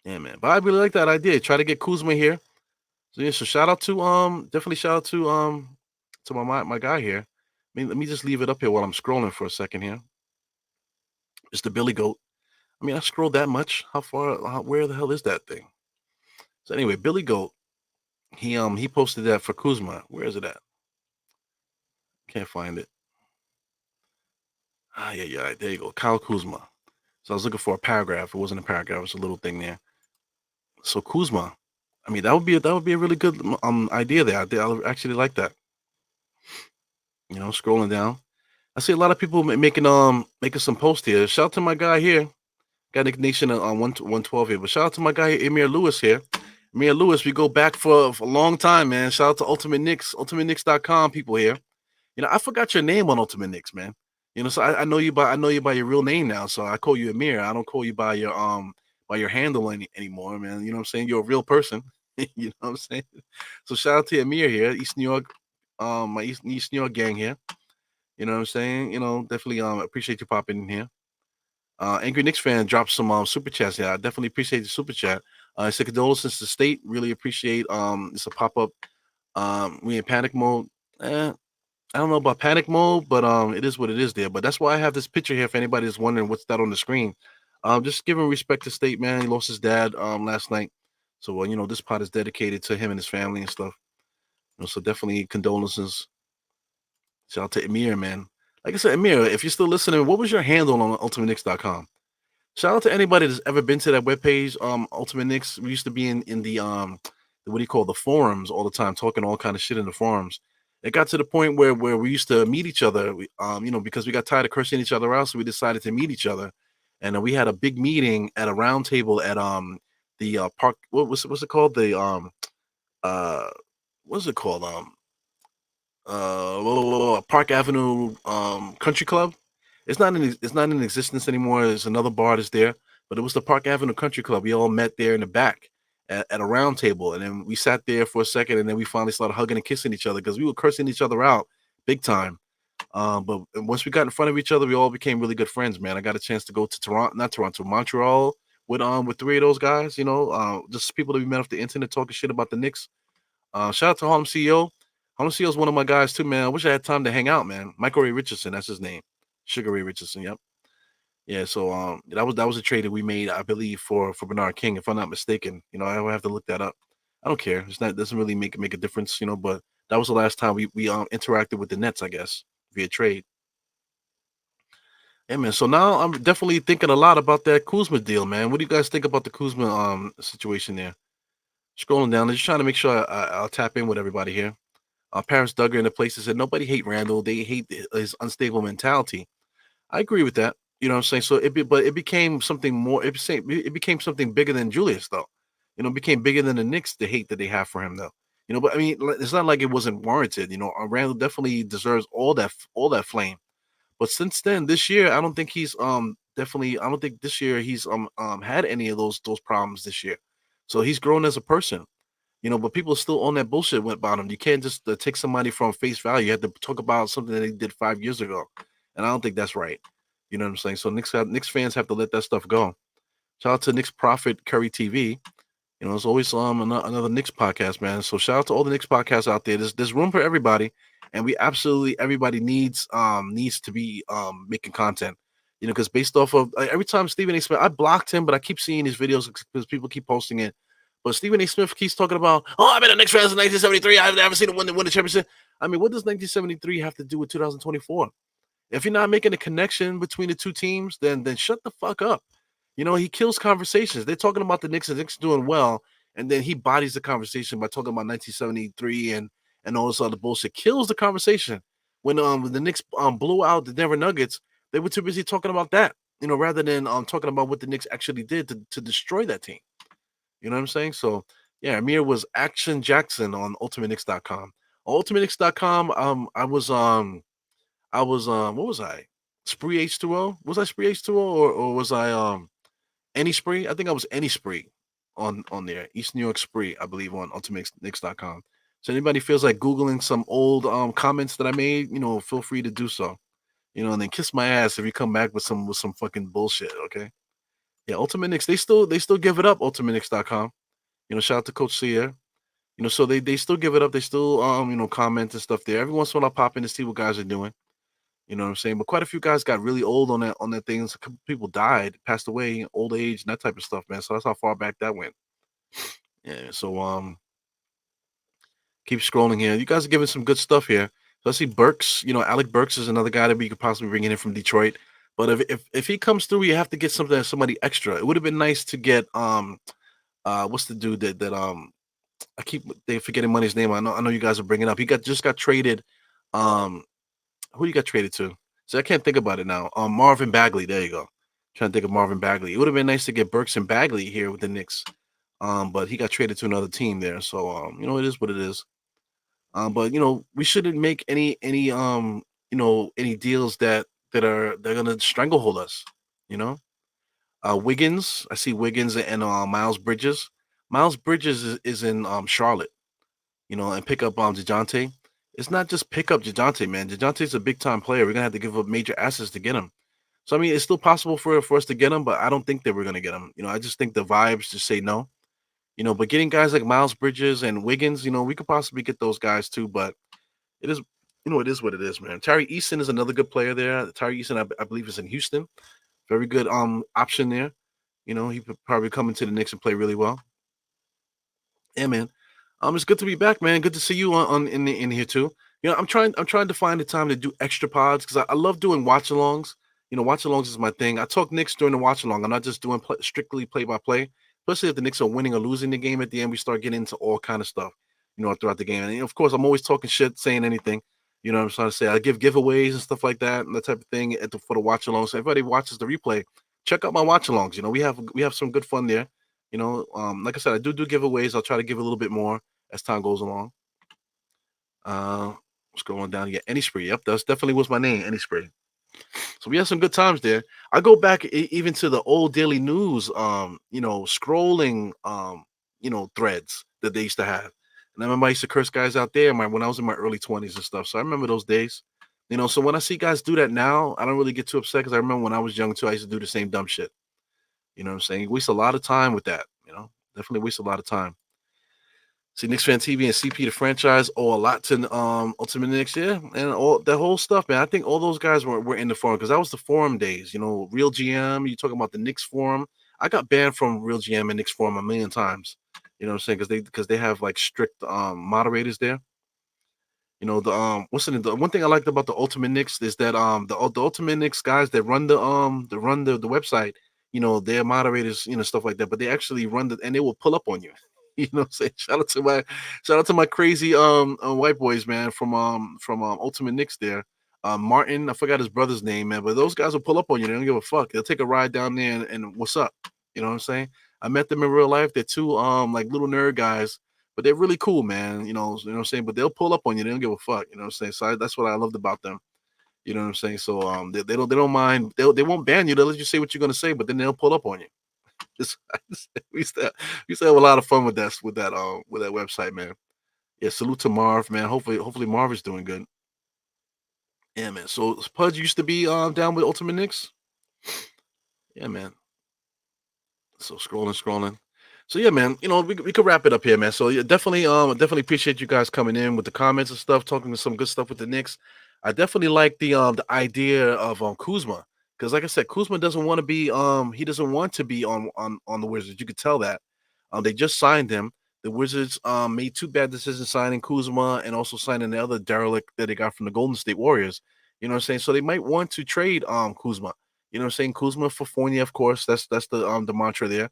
Yeah, man. But I really like that idea. Try to get Kuzma here. So yeah, so shout out to definitely shout out to my guy here. Let me just leave it up here while I'm scrolling for a second here. It's the Billy Goat. I mean, I scrolled that much. Where the hell is that thing? So anyway, Billy Goat. He posted that for Kuzma. Where is it at? Can't find it. Yeah. There you go. Kyle Kuzma. So I was looking for a paragraph. It wasn't a paragraph. It was a little thing there. So Kuzma. I mean, that would be a really good idea there. I actually like that. Scrolling down, I see a lot of people making some posts here. Shout out to my guy here. Got Nick Nation on 112 here, but shout out to my guy Amir Lewis here. Amir Lewis, we go back for a long time, man. Shout out to Ultimate Knicks, UltimateKnicks.com people here. I forgot your name on Ultimate Knicks, man. So I know you by your real name now. So I call you Amir. I don't call you by your handle anymore, man. You know what I'm saying? You're a real person. You know what I'm saying? So shout out to Amir here, East New York, my East New York gang here. You know what I'm saying? Definitely appreciate you popping in here. Angry Knicks fan dropped some super chats here. I definitely appreciate the super chat. I said condolences to state. Really appreciate it's a pop-up. We in panic mode. I don't know about panic mode, but it is what it is there. But that's why I have this picture here. If anybody is wondering what's that on the screen, just giving respect to State, man. He lost his dad last night, So this pod is dedicated to him and his family and stuff. So definitely condolences. Shout out to Amir, man. Like I said, Amir, if you're still listening, what was your handle on ultimateknicks.com? Shout out to anybody that's ever been to that webpage, Ultimate Knicks. We used to be in the what do you call, the forums all the time, talking all kind of shit in the forums. It got to the point where we used to meet each other, because we got tired of cursing each other out, so we decided to meet each other, and we had a big meeting at a round table at the park. What's it called? The uh what's it called? Park Avenue Country Club. It's not in existence anymore. There's another bar that's there, but it was the Park Avenue Country Club. We all met there in the back at a round table, and then we sat there for a second, and then we finally started hugging and kissing each other because we were cursing each other out big time. But once we got in front of each other, we all became really good friends, man. I got a chance to go to Toronto, not Toronto, Montreal with three of those guys. Just people that we met off the internet talking shit about the Knicks. Shout out to Harlem CEO. Harlem CEO is one of my guys too, man. I wish I had time to hang out, man. Michael Ray Richardson, that's his name. Sugar Ray Richardson, yep. Yeah, so that was a trade that we made, I believe, for Bernard King, if I'm not mistaken. I will have to look that up. I don't care. It's not doesn't really make a difference, but that was the last time we interacted with the Nets, I guess, via trade. Hey man, so now I'm definitely thinking a lot about that Kuzma deal, man. What do you guys think about the Kuzma situation there? Scrolling down, just trying to make sure I'll tap in with everybody here. Parents dug her into places and said nobody hate Randall. They hate his unstable mentality. I agree with that. You know what I'm saying? So but it became something more. It became something bigger than Julius, though. It became bigger than the Knicks. The hate that they have for him, though. But I mean, it's not like it wasn't warranted. Randall definitely deserves all that flame. But since then, this year, I don't think he's definitely. I don't think this year he's had any of those problems this year. So he's grown as a person. But people are still on that bullshit about him. You can't just take somebody from face value. You have to talk about something that they did 5 years ago, and I don't think that's right. You know what I'm saying? So Knicks fans have to let that stuff go. Shout out to Knicks Prophet Curry TV. It's always another Knicks podcast, man. So shout out to all the Knicks podcasts out there. There's room for everybody, and we absolutely everybody needs to be making content. Because based off of every time Stephen A. Smith, I blocked him, but I keep seeing his videos because people keep posting it. But Stephen A. Smith keeps talking about, I've been a Knicks fan since 1973. I've never seen him win the championship. I mean, what does 1973 have to do with 2024? If you're not making a connection between the two teams, then shut the fuck up. He kills conversations. They're talking about the Knicks and Knicks doing well, and then he bodies the conversation by talking about 1973 and all this other bullshit. Kills the conversation. When the Knicks blew out the Denver Nuggets, they were too busy talking about that, rather than talking about what the Knicks actually did to destroy that team. You know what I'm saying? So yeah, Amir was Action Jackson on ultimateknicks.com. On ultimateknicks.com, I was what was I? Spree H2O? Was I Spree H2O or was I Any Spree? I think I was Any Spree on there. East New York Spree, I believe, on ultimateknicks.com. So anybody feels like Googling some old comments that I made, feel free to do so. And then kiss my ass if you come back with some fucking bullshit, okay? Yeah, Ultimate Knicks, they still give it up, ultimateknicks.com. Shout out to Coach Sear. So they still give it up. They still comment and stuff there. Every once in a while I pop in to see what guys are doing. You know what I'm saying? But quite a few guys got really old on that things. A couple people died, passed away, old age, and that type of stuff, man. So that's how far back that went. Yeah. So keep scrolling here. You guys are giving some good stuff here. So I see Burks. Alec Burks is another guy that we could possibly bring in from Detroit. But if he comes through, you have to get somebody extra. It would have been nice to get what's the dude that I keep they forgetting money's name. I know you guys are bringing up. He just got traded. Um, who you got traded to? So I can't think about it now. Marvin Bagley. There you go. Trying to think of Marvin Bagley. It would have been nice to get Burks and Bagley here with the Knicks. But he got traded to another team there. So it is what it is. But we shouldn't make any deals they're gonna stranglehold us. You know. Wiggins. I see Wiggins and Miles Bridges. Miles Bridges is in Charlotte. And pick up DeJounte. It's not just pick up DeJounte, man. DeJounte's a big time player. We're gonna have to give up major assets to get him. So I mean, it's still possible for us to get him, but I don't think that we're gonna get him. I just think the vibes just say no. But getting guys like Miles Bridges and Wiggins, we could possibly get those guys too. But it is, it is what it is, man. Tyree Easton is another good player there. Tyree Easton, I believe, is in Houston. Very good option there. He could probably come into the Knicks and play really well. Yeah, man. It's good to be back, man. Good to see you on in here too. I'm trying to find the time to do extra pods because I love doing watch alongs. Watch alongs is my thing. I talk Knicks during the watch along. I'm not just doing strictly play by play. Especially if the Knicks are winning or losing the game at the end, we start getting into all kind of stuff. Throughout the game, and of course, I'm always talking shit, saying anything. What I'm trying to say. I give giveaways and stuff like that, and that type of thing for the watch along. So everybody watches the replay. Check out my watch alongs. We have some good fun there. Like I said, I do giveaways. I'll try to give a little bit more as time goes along. Uh, scrolling down here, Any Spree. Yep, that's definitely was my name, Any Spree. So we had some good times there. I go back even to the old daily news, scrolling, threads that they used to have. And I remember I used to curse guys out there when I was in my early 20s and stuff. So I remember those days. So when I see guys do that now, I don't really get too upset because I remember when I was young too, I used to do the same dumb shit. You know what I'm saying? You waste a lot of time with that. Definitely waste a lot of time. See, Knicks Fan TV and CP the franchise owe a lot to Ultimate Knicks, yeah, and all that whole stuff, man. I think all those guys were in the forum because that was the forum days. Real GM. You talking about the Knicks forum? I got banned from Real GM and Knicks forum a million times. You know what I'm saying? Because they have like strict moderators there. The one thing I liked about the Ultimate Knicks is that the Ultimate Knicks guys that run the website, they're moderators, stuff like that, but they actually run and they will pull up on you. What I'm saying? Shout out to my crazy white boys, man, from Ultimate Knicks there. Martin, I forgot his brother's name, man, but those guys will pull up on you. They don't give a fuck. They'll take a ride down there and what's up? You know what I'm saying? I met them in real life. They're two like little nerd guys, but they're really cool, man. You know what I'm saying? But they'll pull up on you. They don't give a fuck. You know what I'm saying? So that's what I loved about them. You know what I'm saying? So they don't mind. They won't ban you. They'll let you say what you're gonna say, but then they'll pull up on you. Just, we used to have a lot of fun with that website, man. Yeah, salute to Marv, man. Hopefully Marv is doing good. Yeah, man. So Pudge used to be down with Ultimate Knicks. Yeah, man. So scrolling. So yeah, man, we could wrap it up here, man. So yeah, definitely appreciate you guys coming in with the comments and stuff, talking some good stuff with the Knicks. I definitely like the idea of Kuzma because, like I said, Kuzma doesn't want to be he doesn't want to be on the Wizards. You could tell that. They just signed him. The Wizards made two bad decisions signing Kuzma and also signing the other derelict that they got from the Golden State Warriors. You know what I'm saying? So they might want to trade Kuzma. You know what I'm saying? Kuzma for Fournier, of course. That's the mantra there.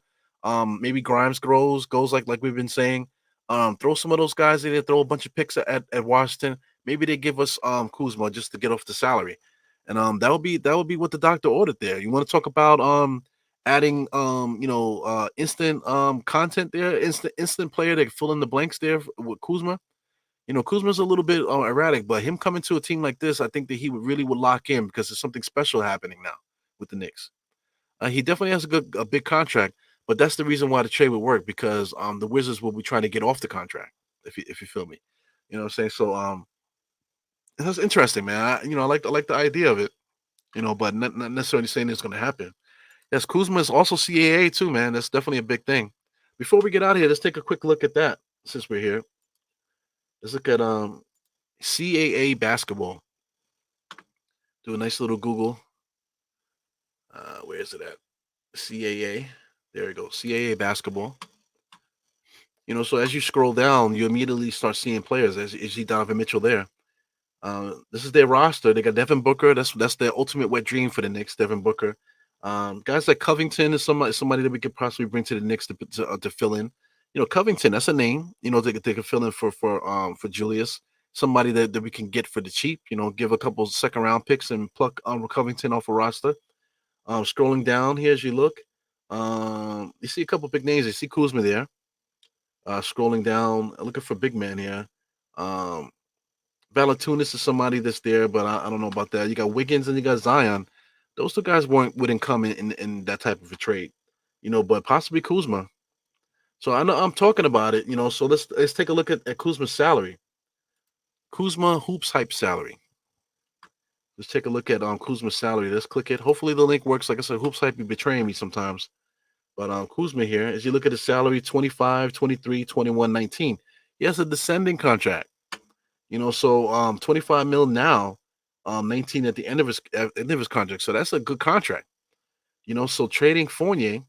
Maybe Grimes goes like we've been saying. Throw some of those guys in there, throw a bunch of picks at Washington. Maybe they give us Kuzma just to get off the salary. And that would be what the doctor ordered there. You want to talk about adding instant content there, instant player that can fill in the blanks there with Kuzma. Kuzma's a little bit erratic, but him coming to a team like this, I think that he would lock in because there's something special happening now with the Knicks. He definitely has a big contract, but that's the reason why the trade would work because the Wizards will be trying to get off the contract. If you feel me, you know what I'm saying. So that's interesting, man. I like the idea of it, but not necessarily saying it's going to happen. Yes, Kuzma is also CAA too, man. That's definitely a big thing. Before we get out of here, let's take a quick look at that since we're here. Let's look at CAA basketball. Do a nice little Google. Where is it at? CAA. There we go. CAA basketball. So as you scroll down, you immediately start seeing players. As you see Donovan Mitchell there. This is their roster. They got Devin Booker. That's their ultimate wet dream for the Knicks. Devin Booker. Guys like Covington is somebody that we could possibly bring to the Knicks to fill in. Covington. That's a name. They could fill in for Julius. Somebody that we can get for the cheap. Give a couple second round picks and pluck Covington off a roster. Scrolling down here as you look, you see a couple big names. You see Kuzma there. Scrolling down, looking for big man here. Um, Valanciunas is somebody that's there, but I don't know about that. You got Wiggins and you got Zion. Those two guys wouldn't come in that type of a trade, but possibly Kuzma. So I know I'm talking about it, So let's take a look at Kuzma's salary. Kuzma hoops hype salary. Let's take a look at Kuzma's salary. Let's click it. Hopefully the link works. Like I said, hoops hype be betraying me sometimes. But Kuzma here, as you look at his salary, 25, 23, 21, 19. He has a descending contract. So 25 mil now, 19 at the end of his contract. So that's a good contract. So trading Fournier,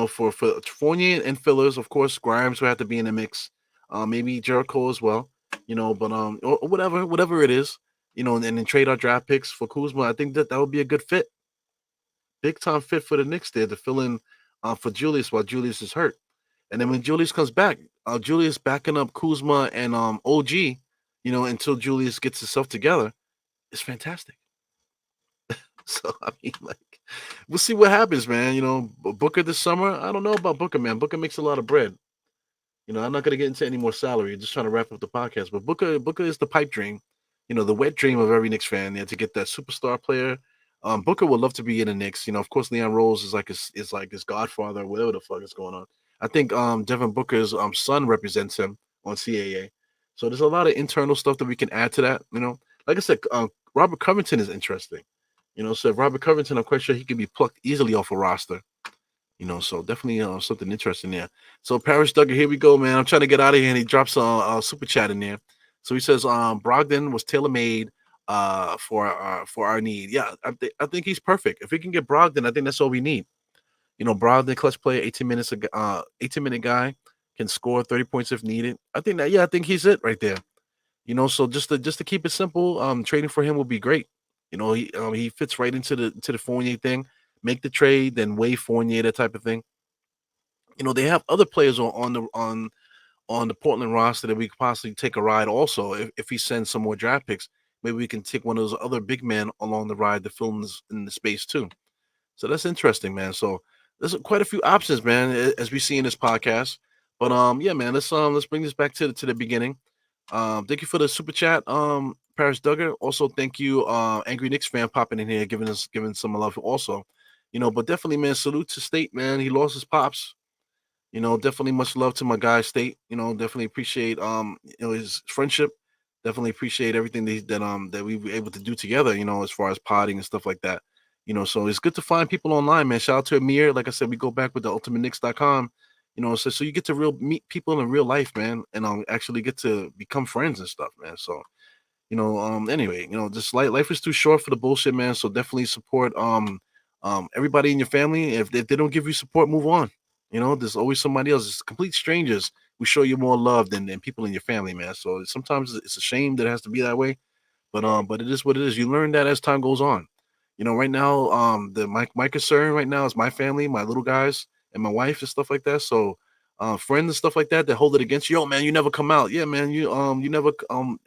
for Fournier and fillers, of course, Grimes will have to be in the mix. Maybe Jericho as well, but or whatever it is, and then trade our draft picks for Kuzma. I think that would be a good fit, big time fit for the Knicks there to fill in for Julius while Julius is hurt. And then when Julius comes back, Julius backing up Kuzma and OG, until Julius gets himself together, is fantastic. So I mean, like, we'll see what happens, man. Booker this summer. I don't know about Booker, man. Booker makes a lot of bread. I'm not gonna get into any more salary. Just trying to wrap up the podcast. But Booker is the pipe dream, the wet dream of every Knicks fan. To get that superstar player. Booker would love to be in the Knicks. Of course, Leon Rose is like his godfather, whatever the fuck is going on. I think Devin Booker's son represents him on CAA. So there's a lot of internal stuff that we can add to that. Like I said, Robert Covington is interesting. So Robert Covington, I'm quite sure he can be plucked easily off a roster. So definitely something interesting there. So Paris Duggar, here we go, man. I'm trying to get out of here, and he drops a super chat in there. So he says, Brogdon was tailor-made for our need. Yeah, I think he's perfect. If we can get Brogdon, I think that's all we need. Brogdon, clutch player, 18-minute guy, can score 30 points if needed. I think he's it right there. So just to keep it simple, trading for him will be great. He fits right into the Fournier thing. Make the trade, then waive Fournier, that type of thing. They have other players on the Portland roster that we could possibly take a ride. Also, if he sends some more draft picks, maybe we can take one of those other big men along the ride to fill in the space too. So that's interesting, man. So there's quite a few options, man, as we see in this podcast. But yeah, man, let's bring this back to the beginning. Thank you for the super chat, Paris Duggar. Also, thank you, Angry Knicks fan, popping in here, giving some love also. But definitely, man, salute to State, man. He lost his pops. Definitely much love to my guy State. Definitely appreciate his friendship. Definitely appreciate everything that we were able to do together, as far as potting and stuff like that. So it's good to find people online, man. Shout out to Amir. Like I said, we go back with the ultimateknicks.com. So you get to meet people in real life, man, and actually get to become friends and stuff, man. So, anyway, just life is too short for the bullshit, man. So definitely support everybody in your family. If they don't give you support, move on. There's always somebody else. It's complete strangers who show you more love than people in your family, man. So sometimes it's a shame that it has to be that way, but it is what it is. You learn that as time goes on. Right now, my concern right now is my family, my little guys, and my wife and stuff like that. So friends and stuff like that hold it against you. Yo, man, you never come out. Yeah, man, you never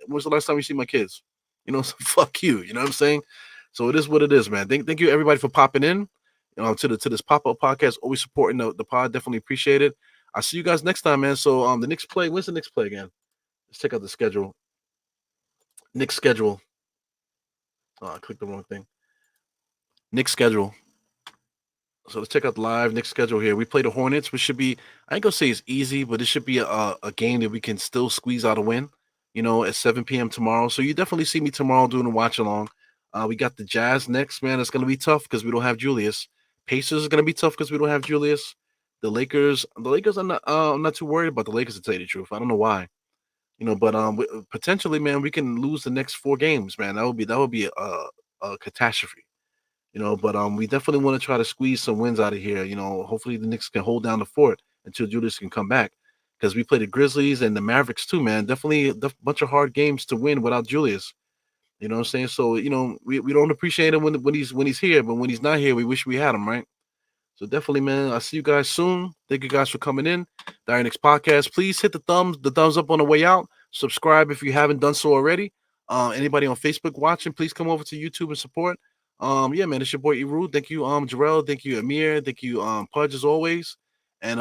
when's the last time you see my kids? So fuck you. You know what I'm saying? So it is what it is, man. Thank you everybody for popping in. To this pop-up podcast, always supporting the pod. Definitely appreciate it. I'll see you guys next time, man. So the Knicks play. When's the Knicks play again? Let's check out the schedule. Knicks schedule. Oh, I clicked the wrong thing. Knicks schedule. So let's check out the live Knicks schedule here. We play the Hornets, which should be, I ain't gonna say it's easy, but it should be a game that we can still squeeze out a win, at 7 p.m. tomorrow. So you definitely see me tomorrow doing a watch along. We got the Jazz next, man. It's gonna be tough because we don't have Julius. Pacers is gonna be tough because we don't have Julius. The Lakers, I'm not too worried about the Lakers, to tell you the truth. I don't know why, but potentially, man, we can lose the next 4 games, man. That would be a catastrophe. But we definitely want to try to squeeze some wins out of here. Hopefully the Knicks can hold down the fort until Julius can come back, because we play the Grizzlies and the Mavericks too, man. Definitely a bunch of hard games to win without Julius. You know what I'm saying? So, we don't appreciate him when he's here, but when he's not here, we wish we had him, right? So definitely, man, I'll see you guys soon. Thank you guys for coming in. Dire Knicks Podcast. Please hit the thumbs up on the way out. Subscribe if you haven't done so already. Anybody on Facebook watching, please come over to YouTube and support. Yeah, man, it's your boy Eru. Thank you, Jarrell. Thank you, Amir. Thank you, Pudge, as always. And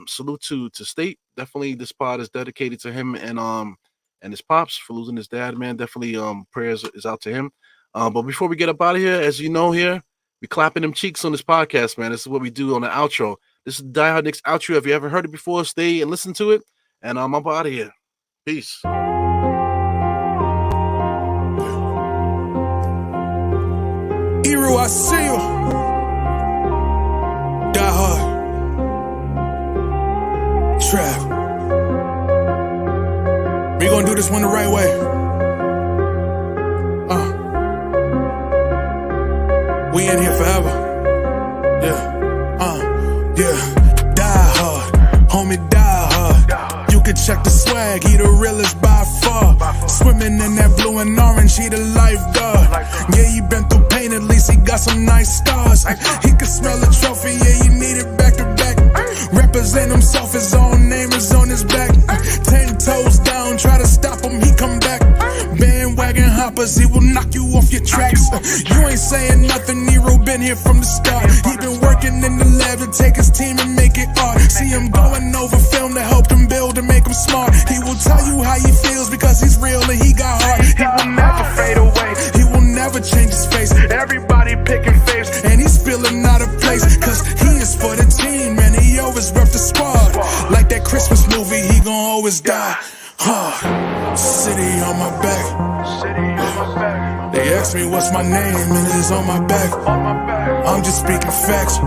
salute to State. Definitely, this pod is dedicated to him and his pops for losing his dad, man. Definitely, prayers is out to him. But before we get up out of here, as you know here, we clapping them cheeks on this podcast, man. This is what we do on the outro. This is the Die Hard Knicks outro. If you haven't heard it before, stay and listen to it. And I'm up out of here. Peace. Eru, I see you. Die Hard. Trap. We gonna do this one the right way. We in here forever. Yeah. Yeah. swag, he the realest by far. Swimming in that blue and orange, he the lifeguard. Yeah, he been through pain, at least he got some nice scars. He could smell the trophy, yeah, he need it back to back. Represent himself, his own name is on his back. 10 toes down, try to stop him, he come back. Bandwagon hoppers, he will knock you off your tracks. You ain't saying nothing, Nero been here from the start. He been working in the lab to take his team and make it art. See him going over film to help him build and make him smart. He will tell you how he feels because he's real and he got heart. He will never fade away, he will never change his face. Everybody picking faves and he's feeling out of place. Cause he is for the team and he always rep the squad. Like that Christmas movie, he gon' always die. City on my back. They ask me what's my name and it is on my back. I'm just speaking facts.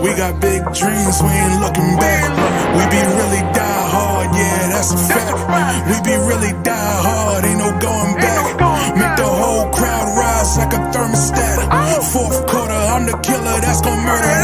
We got big dreams, we ain't looking back. We be really die hard, yeah, that's a fact. We be really die hard, ain't no going back. Make the whole crowd rise like a thermostat. Fourth quarter, I'm the killer that's gon' murder